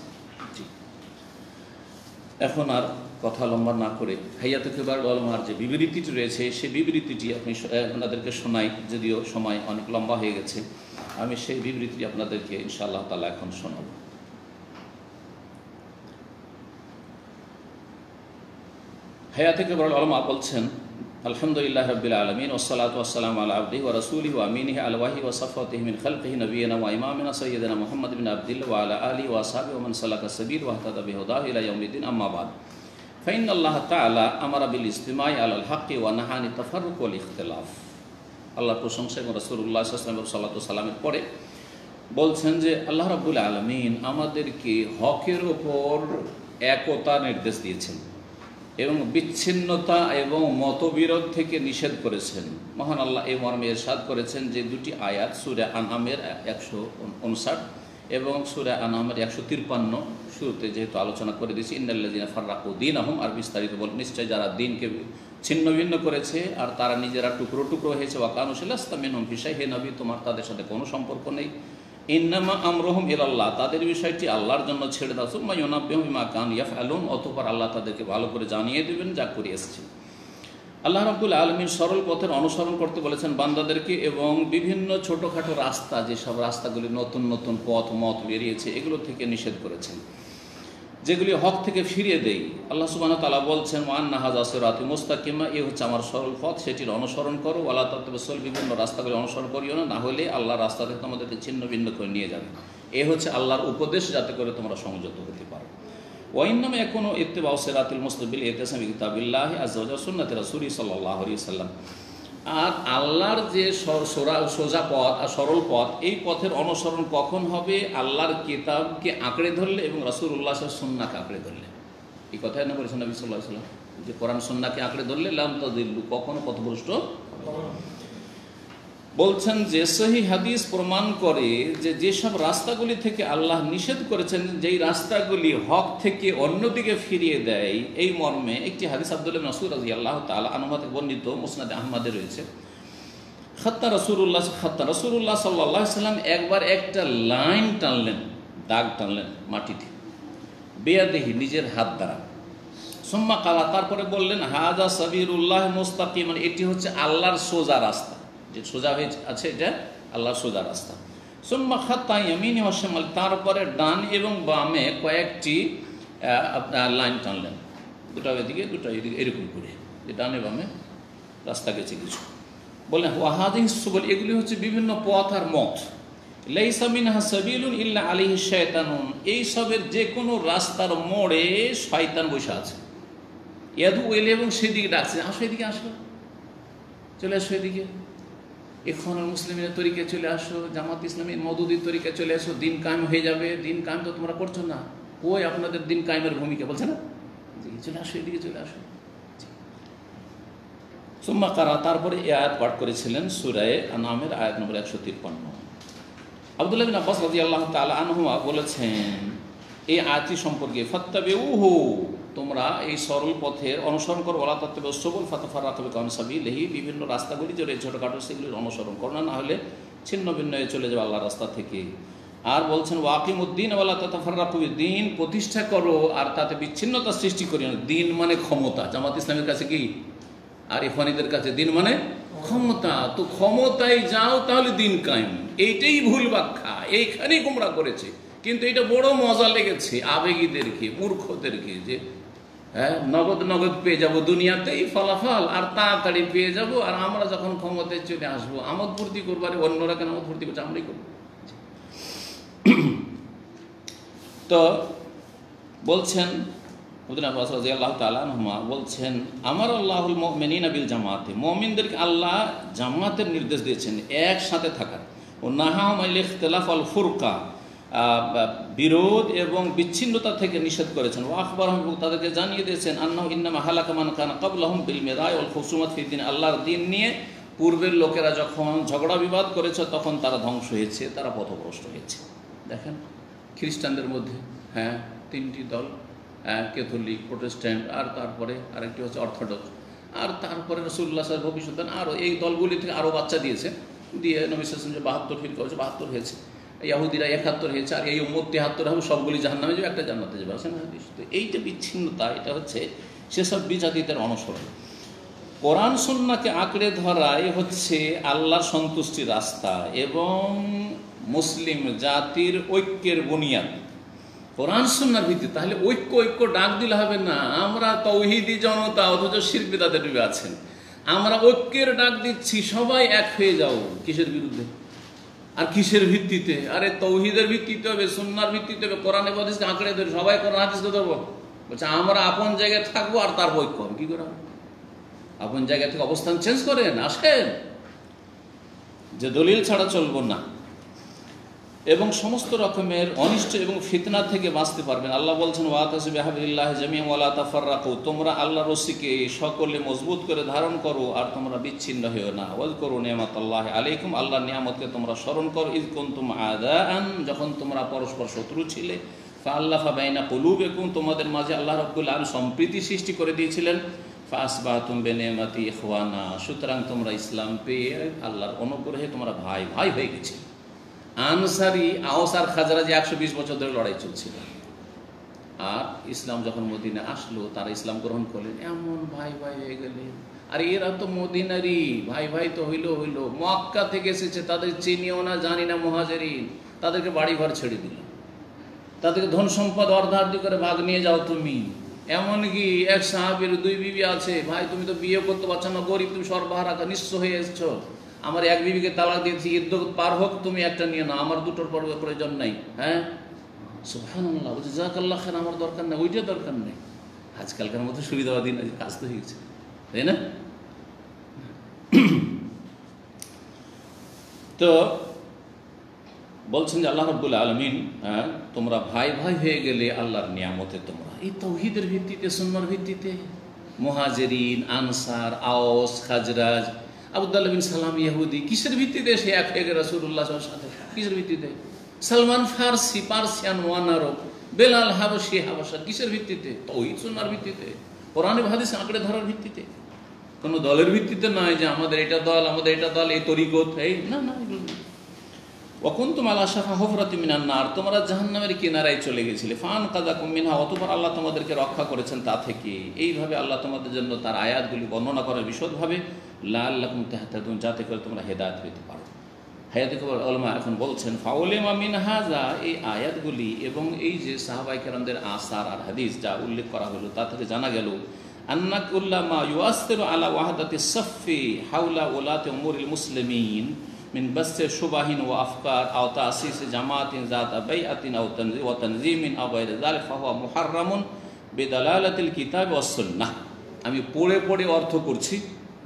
এখন আর কথা লম্বা না করে হাইয়াত কিবার উলামার যে বিবৃতিটি রয়েছে সেই বিবৃতিটি আপনাদেরকে শোনাই, যদিও সময় অনেক লম্বা হয়ে গেছে। আমি সেই বিবৃতিটি আপনাদেরকে ইনশাআল্লাহ তাআলা এখন শোনাব। হাইয়াত কিবার উলামা বলছেন, আলহামদুলিল্লাহ রাব্বিল আলামিন ওয়াসসালাতু ওয়াসসালামু আলা আবদিহি ওয়া রাসূলিহি ওয়া আমিনিহি আল ওয়াহি ওয়া সাফওয়াতিহি মিন খালকিহি নবিয়িনা ওয়া ইমামিনা সাইয়্যিদিনা মুহাম্মদ বিন আবদিল্লাহ ওয়া আলা আলিহি ওয়া আসহাবিহি ওয়া মান সালাকা সাবিল ওয়া ইহতাদা বিহুদাহি ইলা ইয়াউমিদ্দিন, আম্মা বাদ। ফাইনাল্লাহ তাআলা আমারা বিল ইজতিমাই আলাল হাক্কি ওয়া নাহানি তাফাররুক ওয়াল ইখতিলাফ। আল্লাহর প্রশংসা এবং রাসূলুল্লাহ সাল্লাল্লাহু আলাইহি ওয়াসাল্লাম সালামের পরে বলছেন যে আল্লাহ রাব্বুল আলামিন আমাদেরকে হকের ওপর একতা নির্দেশ দিয়েছেন এবং বিচ্ছিন্নতা এবং মতবিরোধ থেকে নিষেধ করেছেন। মহান আল্লাহ এই মর্মে ইরশাদ করেছেন যে দুটি আয়াত সূরা আনআমের 159 এবং সূরা আনআমের 153 শুরুতে যেহেতু আলোচনা করে দিয়েছি, ইন্নাল্লাযীনা ফাররাকু দীনাহুম, আর বিস্তারিত বল নিশ্চয় যারা দিনকে ছিন্ন ভিন্ন করেছে আর তারা নিজেরা টুকরো টুকরো হয়েছে, ওয়া কানু লাস্তা মিনহুম ফি শাই, হে নবী তোমার তাদের সাথে কোনো সম্পর্ক নেই। ইন্নামা আমরুহুম ইলাল্লাহ, তাদের বিষয়টি আল্লাহর জন্য ছেড়ে দাও। সুম্মা ইউনাব্বিহুম বিমা কানু ইয়াফআলুন, অতঃপর আল্লাহ তাদেরকে ভালো করে জানিয়ে দেবেন যা করে এসেছে। আল্লাহ রাব্বুল আলামিন সরল পথের অনুসরণ করতে বলেছেন বান্দাদেরকে, এবং বিভিন্ন ছোটোখাটো রাস্তা, যেসব রাস্তাগুলি নতুন নতুন পথ মত বেরিয়েছে এগুলো থেকে নিষেধ করেছেন, যেগুলি হক থেকে ফিরিয়ে দেয়। আল্লাহ সুবহানাহু ওয়া তাআলা বলছেন, ওয়া আন্না হাযা সিরাতি মুস্তাকিমা, এই হচ্ছে আমার সরল পথ, সেটির অনুসরণ করো। ওয়ালা তাতাবিসুল, বিভিন্ন রাস্তাগুলি অনুসরণ করিও না, না হলে আল্লাহর রাস্তা থেকে তোমাদেরকে ছিন্ন ভিন্ন করে নিয়ে যাবে। এ হচ্ছে আল্লাহর উপদেশ, যাতে করে তোমরা সংযত হতে পারো। ওয়া ইন্নামা ইয়াকুনু ইত্তিবাউ সিরাতিল মুস্তাবিল ইতিসামি কিতাবিল্লাহি আযজা ওয়া জাল্লা সুন্নাতি রাসূলি সাল্লাল্লাহু আলাইহি ওয়াসাল্লাম। আর আল্লাহর যে সোজা পথ আর সরল পথ, এই পথের অনুসরণ কখন হবে? আল্লাহর কিতাবকে আঁকড়ে ধরলে এবং রাসূলুল্লাহ সাল্লাল্লাহু আলাইহি ওয়াসাল্লাম সুন্নাহকে আঁকড়ে ধরলে। এই কথাই না বলেছেন নবী সাল্লাল্লাহু আলাইহি ওয়াসাল্লাম, যে কোরআন সুন্নাহকে আঁকড়ে ধরলে লাম তাদিল্লু, কখনো পথভ্রষ্ট। বলছেন যে সহিহ হাদিস প্রমাণ করে যে যেসব রাস্তাগুলি থেকে আল্লাহ নিষেধ করেছেন, যেই রাস্তাগুলি হক থেকে অন্যদিকে ফিরিয়ে দেয়, এই মর্মে একটি হাদিস আব্দুল্লাহ ইবনে মাসউদ রাদিয়াল্লাহু তাআলা আনহু থেকে বর্ণিত, মুসনাদে আহমদে রয়েছে। রাসূলুল্লাহ সাল্লাল্লাহু আলাইহি ওয়াসাল্লাম একবার একটা লাইন টানলেন, দাগ টানলেন মাটিতে, বিয়াদিহি, নিজের হাত দ্বারা। সুম্মা কালা, তারপরে বললেন, হাযা সাবিলুল্লাহ মুস্তাকিমান, এটি হচ্ছে আল্লাহর সোজা রাস্তা, যে সোজা হয়ে আছে এটা আল্লাহর সোজা রাস্তা। সুম্মা খাত্তা ইয়ামিনি ওয়া শিমাল, তারপরে ডান এবং বামে কয়েকটি লাইন টানলেন, দুটো এদিকে দুটো এদিকে, এরকম করে, যে ডানে বামে রাস্তা গেছে কিছু। বললেন ওয়া হাযিহি সুবুল, এগুলি হচ্ছে বিভিন্ন পথ আর মত। লাইসা মিনহা সাবিলুন ইল্লা আলাইহি শায়তানুন, এই সবের যে কোনো রাস্তার মোড়ে শয়তান বসে আছে। ইয়াদু ইলাইহি, এবং সেদিকে ডাকছে, আসো এদিকে, আসো, চলে আসো এদিকে, ইখওয়ানুল মুসলিমিনের তরিকায় চলে আসো, জামাত ইসলামী মওদুদির তরিকায় চলে আসো, দিন কায়েম হয়ে যাবে। দিন কায়েম তো তোমরা করছো না, ওই আপনাদের দিন কায়েমের ভূমিকা, বলছে না, চলে আসো এদিকে, চলে আসো। সুম্মা কারা, তারপরে এই আয়াত পাঠ করেছিলেন সূরা আনআমের আয়াত নম্বর 153। আব্দুল্লাহ বিন আব্বাস রাদিয়াল্লাহু তাআলা আনহুমা বলেছেন এই আয়াতটি সম্পর্কে, ফাত্তাবিউহু, তোমরা এই সরল পথের অনুসরণ করো, ওয়ালা তাত্তাবিউস সুবুল ফাতাফাররাকু বিকুম আন সাবিলিহি, বিভিন্ন রাস্তাগুলি যে ছোটখাটো সেগুলির অনুসরণ করো না, হলে ছিন্ন ভিন্ন হয়ে চলে যাবে আল্লাহর রাস্তা থেকে। আর বলছেন ওয়াকিমুদ্দিন ওয়ালা তাতাফাররাকু, দিন প্রতিষ্ঠা করো আর তাতে বিচ্ছিন্নতা সৃষ্টি করিও না। দিন মানে ক্ষমতা, জামাত ইসলামের কাছে কি আর ইখওয়ানীদের কাছে দিন মানে ক্ষমতা, তো ক্ষমতায় যাও তাহলে দিন কায়েম। এইটাই ভুল ব্যাখ্যা, এইখানেই গোমরাহ করেছে। কিন্তু এটা বড় মজা লেগেছে আবেগীদেরকে, মূর্খদেরকে, যে হ্যাঁ নগদ নগদ পেয়ে যাব দুনিয়াতেই ফলাফল, আর তাড়াতাড়ি পেয়ে যাব, আর আমরা যখন ক্ষমতায় চলে আসবো আমোদ ফুর্তি করবো। আরে অন্যরা কেন আমোদ ফুর্তি করছে, আমরাই করবো। তো বলছেন বলছেন আমার আল্লাহুল মুমিনিনা বিল জামাতে, মুমিনদেরকে আল্লাহ জামাতের নির্দেশ দিয়েছেন, একসাথে থাকার। ও নাহাহুম আনিল ইখতিলাফ ওয়াল ফুরকা, বিরোধ এবং বিচ্ছিন্নতা থেকে নিষেধ করেছেন। ওয়া আখবারহুম, তাদেরকে জানিয়ে দিয়েছেন, আন্নাহু ইন্নামা হালাকা মান কানা ক্বাবলাহুম বিল মিরাই ওয়াল খুসুমাত ফি দ্বীন, আল্লাহর দ্বীন নিয়ে পূর্বের লোকেরা যখন ঝগড়া বিবাদ করেছে তখন তারা ধ্বংস হয়েছে, তারা পথভ্রষ্ট হয়েছে। দেখেন খ্রিস্টানদের মধ্যে তিনটি দল, ক্যাথলিক, প্রোটেস্ট্যান্ট, আর তারপরে আরেকটি হচ্ছে অর্থোডক্স, আর তারপরে রাসূলুল্লাহ সাল্লাল্লাহু আলাইহি ওয়াসাল্লাম আরও এই দলগুলি থেকে আরও বাচ্চা দিয়েছে, দিয়ে নবী সাল্লাল্লাহু আলাইহি ওয়াসাল্লাম 72 ফিরকা হয়েছে, 72 হয়েছে, ইহুদিরা 71 হয়েছে, আর এই উম্মত 73 হবে, সবগুলি জাহান্নামে যাবে, একটা জান্নাতে যাবে। আছে না হাদিস? তো এইটা বিচ্ছিন্নতা, এটা হচ্ছে সেসব বিজাতিদের অনুসরণ। কোরআন সুন্নাহকে আঁকড়ে ধরাই হচ্ছে আল্লাহর সন্তুষ্টির রাস্তা এবং মুসলিম জাতির ঐক্যের বুনিয়াদ কোরআন সুন্নাহর ভিত্তি। তাহলে ঐক্য ডাক দিলে হবে না। আমরা তাওহীদি জনতা, অথচ শিরক বিদআতে ডুবে আছেন। আমরা ঐক্যের ডাক দিচ্ছি, সবাই এক হয়ে যাও। কিসের বিরুদ্ধে আর কিসের ভিত্তিতে? আরে তাওহীদের ভিত্তিতে হবে, সুন্নাহর ভিত্তিতে হবে, কোরআন হাদিসকে আঁকড়ে ধরে সবাই কোরআন হাদিসকে ধরবো। বলছে আমরা আপন জায়গায় থাকবো আর তার ঐক্য হবে। কি করে? আপন জায়গা থেকে অবস্থান চেঞ্জ করেন, আসেন, যে দলিল ছাড়া চলবো না, এবং সমস্ত রকমের অনিষ্ট এবং ফিতনা থেকে বাঁচতে পারবেন। আল্লাহ বলছেন ওয়াতাসিবু বিহাবলিল্লাহি জামিআন ওয়া লা তাফাররাকু, তোমরা আল্লাহর রশিকে সকলে মজবুত করে ধারণ করো আর তোমরা বিচ্ছিন্ন হও না। ওয়াজকুরু নি'মাতাল্লাহি আলাইকুম, আল্লাহর নিয়ামতকে তোমরা স্মরণ করো। ইয কুনতুম আদাআন, যখন তোমরা পরস্পর শত্রু ছিলে, ফাআল্লাফা বাইনা কুলুবিকুম, তোমাদের মাঝে আল্লাহ রাব্বুল আলামিন সম্প্রীতি সৃষ্টি করে দিয়েছিলেন। ফাসবাহতুম বিনি'মাতি ইখওয়ানা, সুতরাং তোমরা ইসলাম পেয়ে আল্লাহর অনুগ্রহে তোমরা ভাই ভাই হয়ে গেছে। আনসারি, আওস আর খাজরাজি 120 বছর ধরে লড়াই চলছিল, আর ইসলাম যখন মদিনা আসলো তারা ইসলাম গ্রহণ করলেন, এমন ভাই ভাই হয়ে গেলেন। আর এরা তো মদিনারই ভাই ভাই, তো হইল মক্কা থেকে এসেছে, তাদের চিনিও না জানি না মুহাজিরিন, তাদেরকে বাড়ি ঘর ছেড়ে দিল, তাদেরকে ধন সম্পদ অর্ধার্ধি করে ভাগ নিয়ে যাও তুমি। এমনকি এক সাহাবীর 2 বিবি আছে, ভাই তুমি তো বিয়ে করতে পারছো না, গরিব, তুমি সর্বহারা নিঃস্ব হয়ে এসছো, আমার এক বিবিকে তালাক দিয়েছি, ইদ্যত পার হোক, তুমি একটা নিয়ে নাও, আমার দুটোর প্রয়োজন নাই। সুবহানাল্লাহ, বলছে জাযাকাল্লাহ খান, আমার দরকার নেই, ওইটা দরকার নেই। আজকালকার মতো সুবিধাবাদী না, কাজ তো হয়ে গেছে, তাই না? তো বলছেন যে আল্লাহ রাব্বুল আলামিন, তোমরা ভাই ভাই হয়ে গেলে আল্লাহর নিয়ামতে, তোমরা এই তাওহীদের ভিত্তিতে, সুন্নাহর ভিত্তিতে, মুহাজিরিন, আনসার, আওস, খাজরাজ, আবদুল্লাহ বিন সালাম ইহুদি, কিসের ভিত্তিতে সে এক হয়ে গেল রাসূলুল্লাহ সাল্লাল্লাহু আলাইহি ওয়াসাল্লাম সাথে? কিসের ভিত্তিতে? সালমান ফারসি, পার্সিয়ান ওয়ান আরব, বেলাল হাবশি, হাবশা, কিসের ভিত্তিতে? তাওহীদ সুন্নাহর ভিত্তিতে, কোরআন হাদিস আঁকড়ে ধরার ভিত্তিতে, কোনো দলের ভিত্তিতে নয় যে আমাদের এটা দল, আমাদের এটা দল, এই তরিকত, এই না না, এগুলো না। ওয়াকুনতুম আলা শাফা হুফরাতিন মিনান নার, তোমরা জাহান্নামের কিনারায় চলে গেছিলে, ফাআনকাযাকুম মিনহা, অতঃপর আল্লাহ তোমাদেরকে রক্ষা করেছেন তা থেকে। এইভাবে আল্লাহ তোমাদের জন্য তার আয়াতগুলি বর্ণনা করার বিশদভাবে, লাআল্লাকুম তাহতাদুন, যাতে করে তোমরা হেদায়েত পেতে পারো। হায়াতে উলামা এখন বলছেন ফাউলিমা মিন হাযা, এই আয়াতগুলি এবং এই যে সাহাবায়ে কেরামদের আসার আর হাদিস যা উল্লেখ করা হলো, তা থেকে জানা গেল আন্না কুল্লামা ইউআসসিরু আলা ওয়াহদাতিস সাফফি হাওলা উলাতি উমুরিল মুসলিমিন মিন বাসসি শুবাহিন ওয়া আফকার আও তাসিস জামাতিন যাত বাইআতিন আও তানযীমিন আও গায়রি যালিকা ফাহুয়া মুহাররামুন বিদালালাতিল কিতাব ওয়াস সুন্নাহ। আমি পড়ে পড়ে অর্থ করছি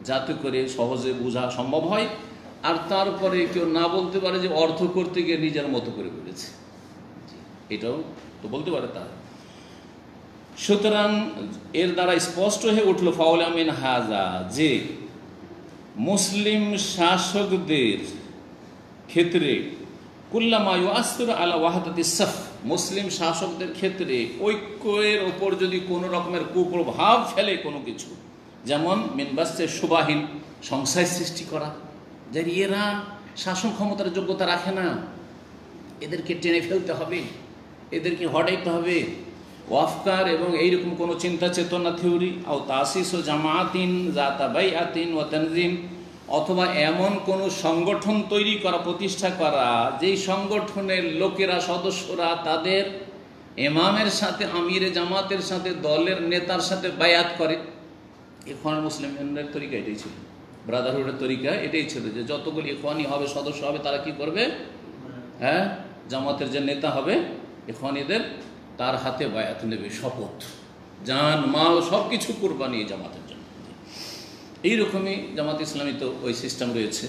যাতে করে সহজে বোঝা সম্ভব হয়, আর তারপরে কেউ না বলতে পারে যে অর্থ করতে গিয়ে নিজের মতো করে বলেছে, এটাও তো বলতে পারে তার। সুতরাং এর দ্বারা স্পষ্ট হয়ে উঠল ফাউলা মিন হাযা, যে মুসলিম শাসকদের ক্ষেত্রে কুল্লামা ইউআসসিরু আলা ওয়াহদাতিস সাফ, মুসলিম শাসকদের ক্ষেত্রে ঐক্যের ওপর যদি কোনো রকমের কুপ্রভাব ফেলে কোনো কিছু, যেমন মিনবাসে সুবাহীন, সংশয় সৃষ্টি করা, যে এরা শাসন ক্ষমতার যোগ্যতা রাখে না, এদেরকে টেনে ফেলতে হবে, এদেরকে হটাইতে হবে, ওয়াফকার এবং এইরকম কোনো চিন্তা চেতনা থিওরি, আও তাসিস ও জামাতিন যাতা বাইআতিন ওয়া তানযীম, অথবা এমন কোনো সংগঠন তৈরি করা, প্রতিষ্ঠা করা, যেই সংগঠনের লোকেরা, সদস্যরা তাদের ইমামের সাথে, আমিরে জামাতের সাথে, দলের নেতার সাথে বায়াত করে। ইখওয়ান মুসলিমের তরিকা এটাই ছিল, ব্রাদারহুডের তরিকা এটাই ছিল, যে যতগুলি ইখওয়ানি হবে, সদস্য হবে, তারা কি করবে? জামাতের যে নেতা হবে ইখওয়ানিদের, তার হাতে বায়াত নেবে, শপথ, জান মাল সব কিছু কুরবানি জামাতের জন্য। এইরকমই জামাত ইসলামী তো ওই সিস্টেম রয়েছে,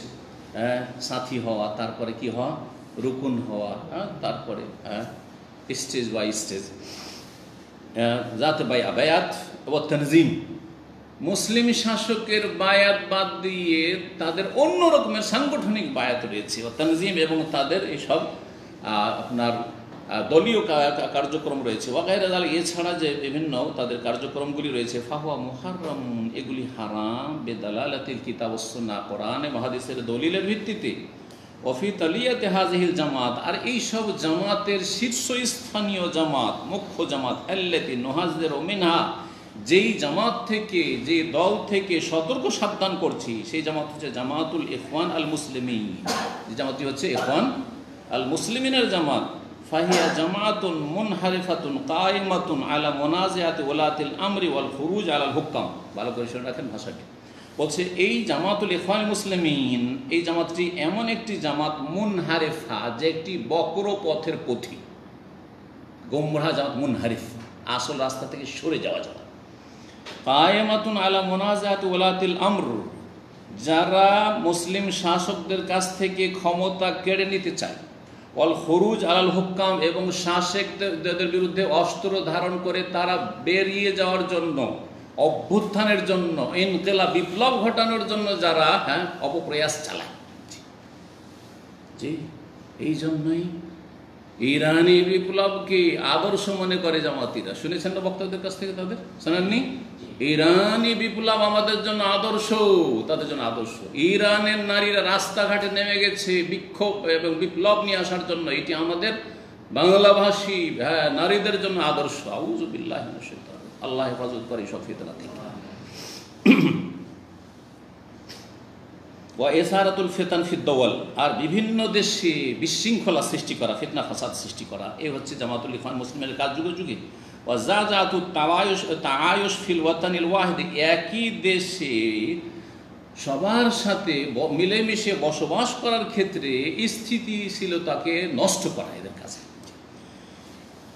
সাথী হওয়া, তারপরে কি হওয়া, রুকুন হওয়া, তারপরে স্টেজ বাই স্টেজ, যাতে বায়াত ও তানজিম, মুসলিম শাসকের বায়াত বাদ দিয়ে তাদের অন্য রকমের সাংগঠনিক বায়াত রয়েছে, তানজিম এবং তাদের এইসব আপনার দলীয় কার্যক্রম রয়েছে। ওয়াগাইরা জাল, এছাড়া যে বিভিন্ন তাদের কার্যক্রমগুলি রয়েছে, ফাহুয়া মুহাররাম, এগুলি হারাম বেদালালাতিল কিতাব ওয়াস সুন্নাহ, কোরআন এবং হাদিসের দলিলের ভিত্তিতে। ওফি তালিয়াতে হাজিহিল জামাত, আর এইসব জামাতের শীর্ষস্থানীয় জামাত, মুখ্য জামাত, আল্লাতি নুহাযিরু মিনহা, যেই জামাত থেকে, যে দল থেকে সতর্ক সাবধান করছি, সেই জামাত হচ্ছে জামাতুল ইখওয়ান আল মুসলিমিন। যে জামাতটি হচ্ছে ইখওয়ান আল মুসলিমিনের জামাত। ফাহিয়া জামাতুন মুনহারিফাতুন কায়েমাতুন আলা মুনাজিআতি ওলাতিল আমরি ওয়াল খুরুজ আলাল হুক্কাম। ভালো করে শুনে রাখেন ভাষাটি। বলছে এই জামাতুল ইখওয়ান মুসলিমিন, এই জামাতটি এমন একটি জামাত, মুনহারিফা, যে একটি বক্র পথের পথিক, গোমরাহ জামাত, মুনহারিফ, আসল রাস্তা থেকে সরে যাওয়া জামাত। কায়েমাতুন আলা মুনাজিআতি ওলাতিল আমর, যারা মুসলিম শাসকদের কাছ থেকে ক্ষমতা কেড়ে নিতে চায়, ওয়াল খুরুজ আলাল হুক্কাম, এবং শাসকদের বিরুদ্ধে অস্ত্র ধারণ করে তারা বেরিয়ে যাওয়ার জন্য, অভ্যুত্থানের জন্য, ইনকিলাব, বিপ্লব ঘটানোর জন্য যারা অপপ্রয়াস চালায়। জি, এই জন্যই ইরানি বিপ্লবকে আদর্শ মনে করে জামাতিরা। শুনেছেন না বক্তাদের কাছ থেকে? তাদের শোনেননি? ইরানি বিপ্লব আমাদের জন্য আদর্শ, তাদের জন্য আদর্শ। ইরানের নারীরা রাস্তাঘাটে নেমে গেছে বিক্ষোভ এবং বিপ্লব নিয়ে আসার জন্য, এটি আমাদের বাংলাভাষী নারীদের জন্য আদর্শ। আউযু বিল্লাহি মিনাশ শাইতানির রাজিম। আল্লাহ হেফাজত করে সব ফিতনা থেকে। ওয়া ইসারাতুল ফিতান ফিদ দাওয়াল, আর বিভিন্ন দেশে বিশৃঙ্খলা সৃষ্টি করা, ফিতনা ফাসাদ সৃষ্টি করা, এই হচ্ছে জামাতুল ইখওয়ান মুসলিমের কাজ যুগে যুগে। ওয়া জাজাতুত তাআয়ুশ ফিল ওয়াতানিল ওয়াহিদ, একই দেশে সবার সাথে মিলেমিশে বসবাস করার ক্ষেত্রে স্থিতিশীলতাকে নষ্ট করা এদের কাছে।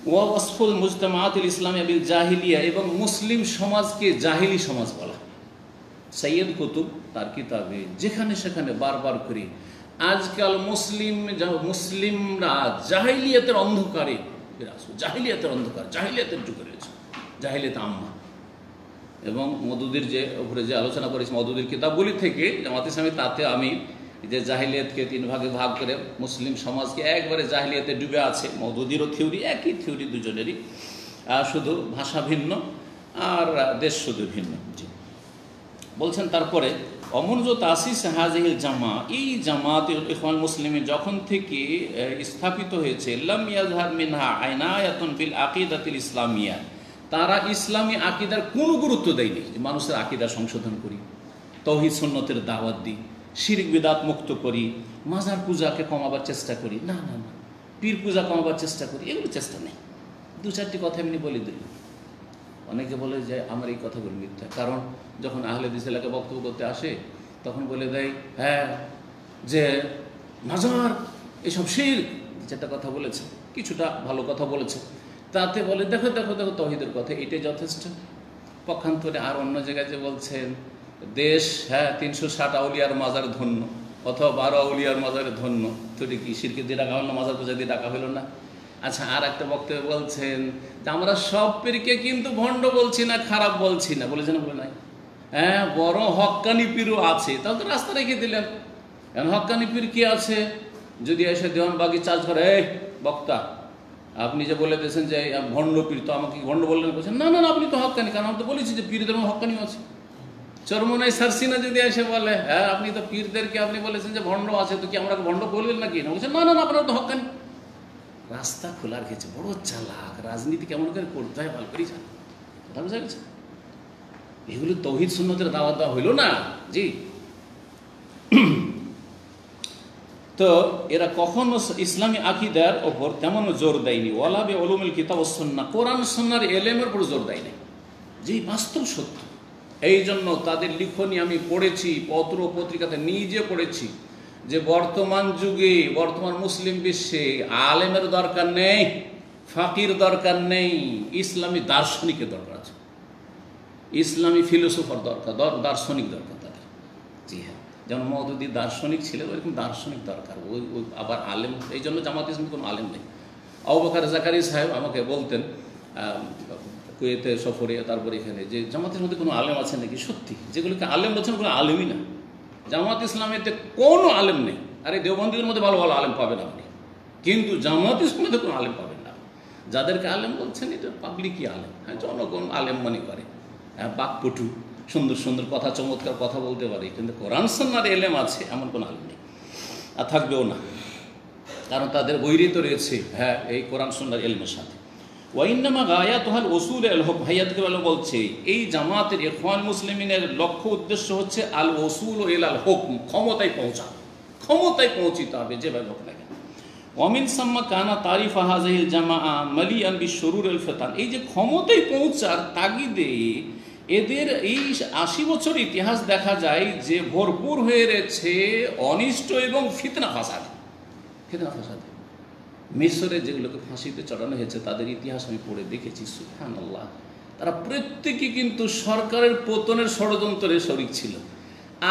ওয়া ওয়াসফুল মুজতামাআতিল ইসলামিয়া বিল জাহিলিয়া, এবং মুসলিম সমাজকে জাহিলি সমাজ বলা। সৈয়দ কুতুব তার কিতাবে যেখানে সেখানে বারবার করে আজকাল মুসলিমরা জাহিলিয়াতের অন্ধকারে বিরাজ, জাহিলিয়াতের অন্ধকার, জাহিলিয়াতের যুগে রয়েছে, জাহিলিয়াত আম্মা। এবং মওদুদির যে উপরে যে আলোচনা করেছি মওদুদির কিতাবগুলি থেকে জামাত ইসলামী, তাতে আমি যে জাহিলিয়াতকে 3 ভাগে ভাগ করে মুসলিম সমাজকে একবারে জাহিলিয়াতে ডুবে আছে। মওদুদিরও থিওরি, একই থিওরি দুজনেরই, শুধু ভাষা ভিন্ন আর দেশ শুধু ভিন্ন। জি, বলছেন তারপরে অমনজো তাসিস হাজিহিল জামা, এই জামাত ইখওয়ান মুসলিমিন যখন থেকে স্থাপিত হয়েছে, লাম ইয়াজহার মিনহা আইনায়াতুন বিল আকিদাতিল ইসলামিয়া, তারা ইসলামী আকিদার কোনো গুরুত্ব দেয়নি। যে মানুষের আকিদা সংশোধন করি, তাওহীদ সুন্নতের দাওয়াত দিই, শিরক বিদআত মুক্ত করি, মাজার পূজাকে কমাবার চেষ্টা করি, না না না, পীর পূজা কমাবার চেষ্টা করি, এগুলো চেষ্টা নেই। 2-4টি কথা এমনি বলে দিল। অনেকে বলে যে আমার এই কথাগুলো মিথ্যা, কারণ যখন আহলে হাদিস এলাকায় বক্তব্য করতে আসে তখন বলে দেয় যে মাজার এসব শিরক, যেটা কথা বলেছে কিছুটা ভালো কথা বলেছে, তাতে বলে দেখো দেখো দেখো তাওহীদের কথা, এটাই যথেষ্ট। পক্ষান্তরে আর অন্য জায়গায় যে বলছেন দেশ 360 আউলিয়ার মাজার ধন্য, অথবা 12 আউলিয়ার মাজারে ধন্য, তো এটা কি শিরকে দিয়ে ডাকা হলো না, মাজার পূজা দিয়ে ডাকা হলো না? আচ্ছা, আর একটা বক্তব্য বলছেন যে আমরা সব পীরকে কিন্তু ভণ্ড বলছি না, খারাপ বলছি না, বলেছেন বলে নাই? বড় হক্কানি পীরও আছে, তাহলে তো রাস্তা রেখে দিলেন। এখন হক্কানি পীর কি আছে? যদি এসে দেওয়ানবাগি চার্জ করে, এই বক্তা আপনি যে বলে দিয়েছেন যে ভণ্ড পীর, তো আমাকে ভণ্ড বললেন? বলছেন না না না, আপনি তো হক্কানি, কারণ আমি তো বলেছি যে পীরদের হক্কানিও আছে। চরমনাই সারসিনা যদি এসে বলে আপনি তো পীরদেরকে আপনি বলেছেন যে ভণ্ড আছে, তো কি আমরা ভণ্ড বললেন নাকি? না, বলছেন না না না, আপনারা তো হক্কানি। রাস্তা খোলা রেখেছে, বড় চালাক। রাজনীতি কেমন করে করতে হয় ভালো করেই জানে, কথা বোঝা গেছে? এগুলো তাওহীদ সুন্নতের দাওয়াত দেওয়া হইল না। জি, তো এরা কখনো ইসলামী আকীদার ওপর তেমন জোর দেয়নি। ওয়ালা বি উলুমিল কিতাব ওয়াস সুন্নাহ, কোরআন সুন্নাহর ইলমের উপর জোর দেয়নি। জি, বাস্তব সত্য। এই জন্য তাদের লিখনি আমি পড়েছি, পত্র পত্রিকাতে নিজে পড়েছি, যে বর্তমান যুগে, বর্তমান মুসলিম বিশ্বে আলেমের দরকার নেই, ফাকির দরকার নেই, ইসলামী দার্শনিকের দরকার আছে, ইসলামী ফিলোসফার দরকার, দার্শনিক দরকার তাদের। জি হ্যাঁ, যেমন মওদুদি দার্শনিক ছিলেন, ওইরকম দার্শনিক দরকার। ওই আবার আলেম, এই জন্য জামাত ইসলামী কোনো আলেম নেই। আবু বকর জাকারি সাহেব আমাকে বলতেন, কুয়েতে সফরে, তারপরে এখানে যে জামাতের মধ্যে কোনো আলেম আছে নাকি, সত্যি যেগুলোকে আলেম বলছেন কোনো আলেমই না। জামাত ইসলামেতে কোনো আলেম নেই। আর এই দেওবন্দিদের মধ্যে ভালো ভালো আলেম পাবেন আপনি, কিন্তু জামাত ইসলামেতে কোনো আলেম পাবেন না। যাদেরকে আলেম বলছেন এটা পাবলিকই আলেম, হ্যাঁ, জনগণ আলেম মনে করে, হ্যাঁ, বাকপটু, সুন্দর সুন্দর কথা, চমৎকার কথা বলতে পারে, কিন্তু কোরআন সুন্নাহর এলেম আছে এমন কোনো আলেম নেই, আর থাকবেও না। কারণ তাদের বৈরিত রয়েছে, হ্যাঁ, এই কোরআন সুন্নাহর এলমের সাথে। ওয়াইন্নামা গায়াতুহাল ওসুল আল হক, ভাইয়াতকে ভালো বলছে এই জামাতের ইখওয়ান মুসলিমিনের লক্ষ্য উদ্দেশ্য হচ্ছে আল ওসুল ও এল আল হক, ক্ষমতায় পৌঁছা, ক্ষমতায় পৌঁছিতে হবে যেভাবে হোক না কেন। ওয়ামিন সাম্মা কানা তারিফ হাযিহিল জামাআ মালিয়ান বিশুরুর আল ফিতান, এই যে ক্ষমতায় পৌঁছার তাগিদে এদের এই 80 বছর ইতিহাস দেখা যায় যে ভরপুর হয়ে রয়েছে অনিষ্ট এবং ফিতনা ফাসাদ। ফিতনা ফাসাদ মিশরে যেগুলোকে ফাঁসিতে চড়ানো হয়েছে তাদের ইতিহাস আমি পড়ে দেখেছি, সুবহানাল্লাহ, তারা প্রত্যেকে কিন্তু সরকারের পতনের ষড়যন্ত্রে শরিক ছিল।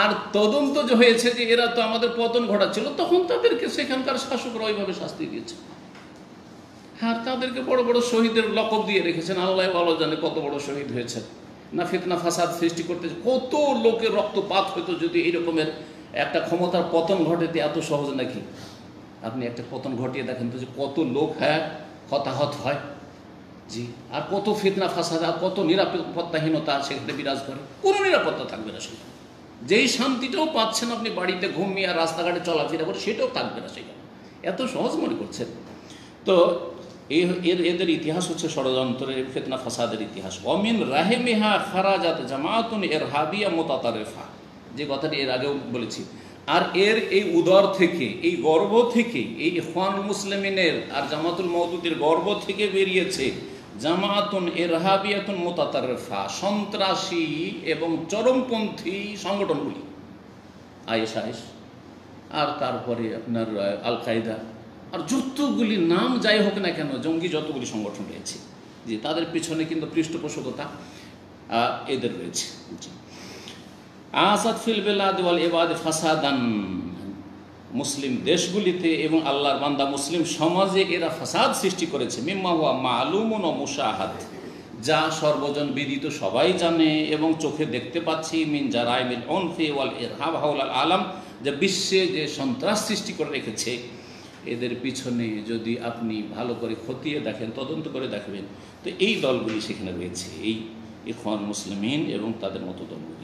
আর তদন্ত যে হয়েছে যে এরা তো আমাদের পতন ঘটাচ্ছিল, তখন তাদেরকে সেখানকার শাসকরা ওইভাবে শাস্তি দিয়েছে। হ্যাঁ, তাদেরকে বড় বড় শহীদের লকব দিয়ে রেখেছেন, আল্লাহ ভালো জানে কত বড় শহীদ হয়েছে। না ফিতনা ফাসাদ সৃষ্টি করতে কত লোকের রক্তপাত হইতো যদি এইরকমের একটা ক্ষমতার পতন ঘটাতে এত সহজ নাকি? আপনি একটা পতন ঘটিয়ে দেখেন তো যে কত লোক, হ্যাঁ, হতাহত হয়, জি, আর কত ফিতনা ফাসাদ, আর কত নিরাপত্তাহীনতা সেখানে বিরাজ করে। কোনো নিরাপত্তা থাকবে না সেখানে, যেই শান্তিটাও পাচ্ছেন আপনি বাড়িতে ঘুমিয়ে আর রাস্তাঘাটে চলাফেরা করে, সেটাও থাকবে না সেখানে। এত সহজ মনে করছেন? তো এদের ইতিহাস হচ্ছে ষড়যন্ত্রের, ফিতনা ফাসাদের ইতিহাস। অমিন রাহেমিহা খারাজাত জামাতুন ইরহাবিয়া মুতাতারিফা, যে কথাটি এর আগেও বলেছি। আর এর এই উদর থেকে, এই গর্ব থেকে, এই ইখওয়ানুল মুসলিমিনের আর জামাতুল মওদুদের গর্ব থেকে বেরিয়েছে জামাতুন ইরহাবিয়াতুন মুতাতারিফা, সন্ত্রাসী এবং চরমপন্থী সংগঠনগুলি, আইএসআইএস, আর তারপরে আপনার আল কায়দা, আর যতগুলি নাম যাই হোক না কেন, জঙ্গি যতগুলি সংগঠন রয়েছে, যে তাদের পিছনে কিন্তু পৃষ্ঠপোষকতা এদের রয়েছে। আসাদ ফিল বেলাদ ওয়াল ইবাদ ফাসাদান, মুসলিম দেশগুলিতে এবং আল্লাহর বান্দা মুসলিম সমাজে এরা ফাসাদ সৃষ্টি করেছে। মিম্মা হুয়া মালুমুন ও মুশাহাদ, যা সর্বজন বিদিত, সবাই জানে এবং চোখে দেখতে পাচ্ছি। মিন জারাইমিল উনফি ওয়াল ইরহাব হাওলাল আলাম, যে বিশ্বে যে সন্ত্রাস সৃষ্টি করে রেখেছে, এদের পিছনে যদি আপনি ভালো করে খতিয়ে দেখেন, তদন্ত করে দেখবেন, তো এই দলগুলি সেখানে রয়েছে, এই ইখওয়ান মুসলিমিন এবং তাদের মতো দলগুলি।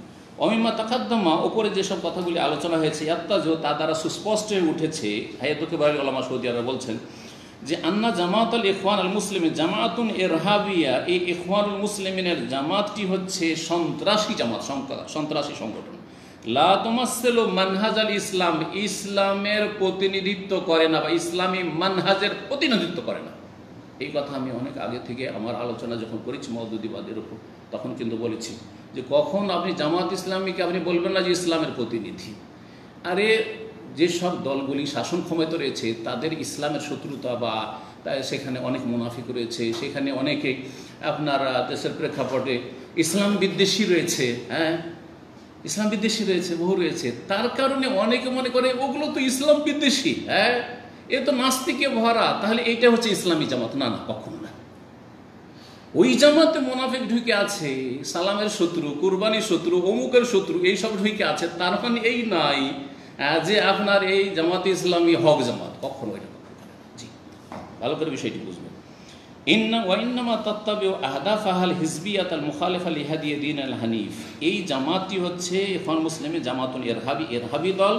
অমিম্মা তাকাদ্দামা, ওপরে যেসব কথাগুলি আলোচনা হয়েছে, ইয়াত্তাজু, তা দ্বারা সুস্পষ্ট হয়ে উঠেছে, হায়াতুকে বাড়ি ওলামা সৌদি আরব বলছেন যে আন্না জামাত আল ইখওয়ান আল মুসলিমিন জামাতুন ইরহাবিয়া, এই ইখওয়ানুল মুসলিমিনের জামাতটি হচ্ছে সন্ত্রাসী জামাত, সন্ত্রাসী সংগঠন। লা তুমাসসিলু মানহাজ আল ইসলাম, ইসলামের প্রতিনিধিত্ব করে না বা ইসলামী মানহাজের প্রতিনিধিত্ব করে না। এই কথা আমি অনেক আগে থেকে আমার আলোচনা যখন করেছি মওদুদিবাদের উপর, তখন কিন্তু বলেছি যে কখন আপনি জামাত ইসলামীকে আপনি বলবেন না যে ইসলামের প্রতিনিধি। আরে যেসব দলগুলি শাসন ক্ষমতা রয়েছে তাদের ইসলামের শত্রুতা বা সেখানে অনেক মুনাফিক রয়েছে, সেখানে অনেকে আপনার দেশের প্রেক্ষাপটে ইসলাম বিদ্বেষী রয়েছে, হ্যাঁ, ইসলাম বিদ্বেষী রয়েছে, বহু রয়েছে। তার কারণে অনেকে মনে করে ওগুলো তো ইসলাম বিদ্বেষী, হ্যাঁ, এ তো নাস্তিকে ভরা, তাহলে এইটা হচ্ছে ইসলামী জামাত। না না, কখনো না। ওই জামাতে মুনাফিক ঢুকে আছে, সালামের শত্রু, কুরবানির শত্রু, অমুকের শত্রু, এইসব ঢুকে আছে, তার মানে এই নাই যে আপনার এই জামাতে ইসলামী হক জামাত, কখনো এটা কখনো। জি, ভালো করে বিষয়টি বুঝবেন। ওয়াইন্নামা তাত্তাবিউ আহদাফাহাল হিজবিয়াত আল মুখালিফা লিহাদিয়ে দ্বীন আল হানিফ, এই জামাতটি হচ্ছে ইখওয়ান মুসলিমের জামাতুল ইরহাবি দল,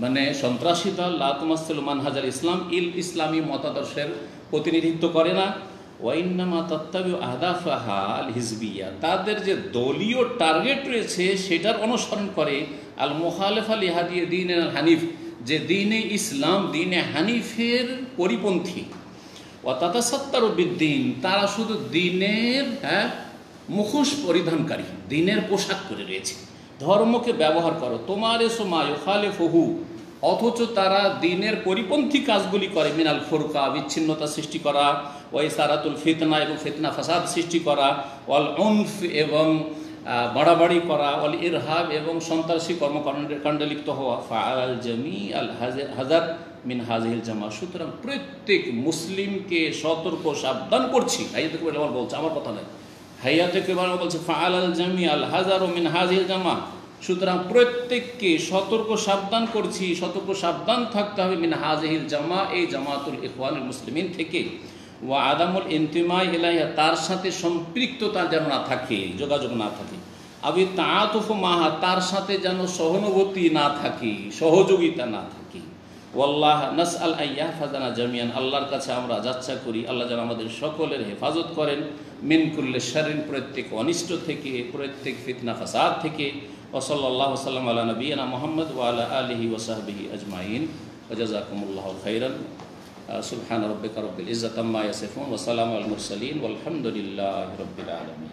মানে সন্ত্রাসী দল। লা তুমাসসিলু মানহাজ আল ইসলাম, ইসলামী মতাদর্শের প্রতিনিধিত্ব করে না। ওয়াইন্নামা তাত্তাবিউ আহদাফাহা আল হিজবিয়া, তাদের যে দলীয় টার্গেট রয়েছে সেটার অনুসরণ করে। আল মুখালিফা লিহাদিয়ে দ্বীন আল হানিফ, যে দ্বীনে ইসলাম, দ্বীনে হানিফের পরিপন্থী। ওয়াতাতাসাত্তারু বিদ্দীন, তারা শুধু দ্বীনের, হ্যাঁ, মুখোশ পরিধানকারী, দ্বীনের পোশাক পরে রয়েছে, ধর্মকে ব্যবহার করো, তোমার এসো মা ইউখালিফুহু, অথচ তারা দ্বীনের পরিপন্থী কাজগুলি করে। মিনাল ফুরকা, বিচ্ছিন্নতা সৃষ্টি করা, ওয়াইসারাতুল ফিতনা, এবং ফিতনা ফাসাদ সৃষ্টি করা, ওয়াল উনফ, এবং বাড়াবাড়ি করা, ওয়াল ইরহাব, এবং সন্ত্রাসী কর্মকাণ্ডে লিপ্ত হওয়া। ফাআল জামি আল হাজার মিন হাজিহিল জামা, সুতরাং প্রত্যেক মুসলিমকে সতর্ক সাবধান করছি, বলছে আমার কথা নয়, হাইয়াতে কেবল বলছে ফাআলাল জামিআল হাজারু মিন হাযিহিল জামা, সুতরাং প্রত্যেককে সতর্ক সাবধান করছি, সতর্ক সাবধান থাকতে হবে মিন হাযিহিল জামা, এই জামাতুল ইখওয়ানুল মুসলিমিন থেকে, ওয়া আদামুল ইনতিমা ইলাইহা, তার সাথে সম্পৃক্ততা যেন না থাকে, যোগাযোগ না থাকে, আবি তাআতুফু মাহা, তার সাথে যেন সহানুভূতি না থাকে, সহযোগিতা না থাকে। ওয়াল্লাহ নাসআল আইয়াহফাযানা জামিয়ান, আল্লাহর কাছে আমরা যাচ্ছা করি আল্লাহ যেন আমাদের সকলের হেফাজত করেন, মিন কুল্লি শাররিন, প্রত্যেক অনিষ্ট থেকে, প্রত্যেক ফিতনা ফাসাদ থেকে। ওয়া সাল্লাল্লাহু ওয়াসাল্লাম আলা নবিয়িনা মুহাম্মদ ওয়া আলা আলিহি ওয়া সাহবিহি আজমাইন, ওয়া জাযাকুমুল্লাহু খাইরান। সুবহান রাব্বিকা রাব্বিল ইজ্জাতি আম্মা ইয়াসিফুন ওয়া সালামুন আলাল মুরসালিন ওয়ালহামদুলিল্লাহি রাব্বিল আলামিন।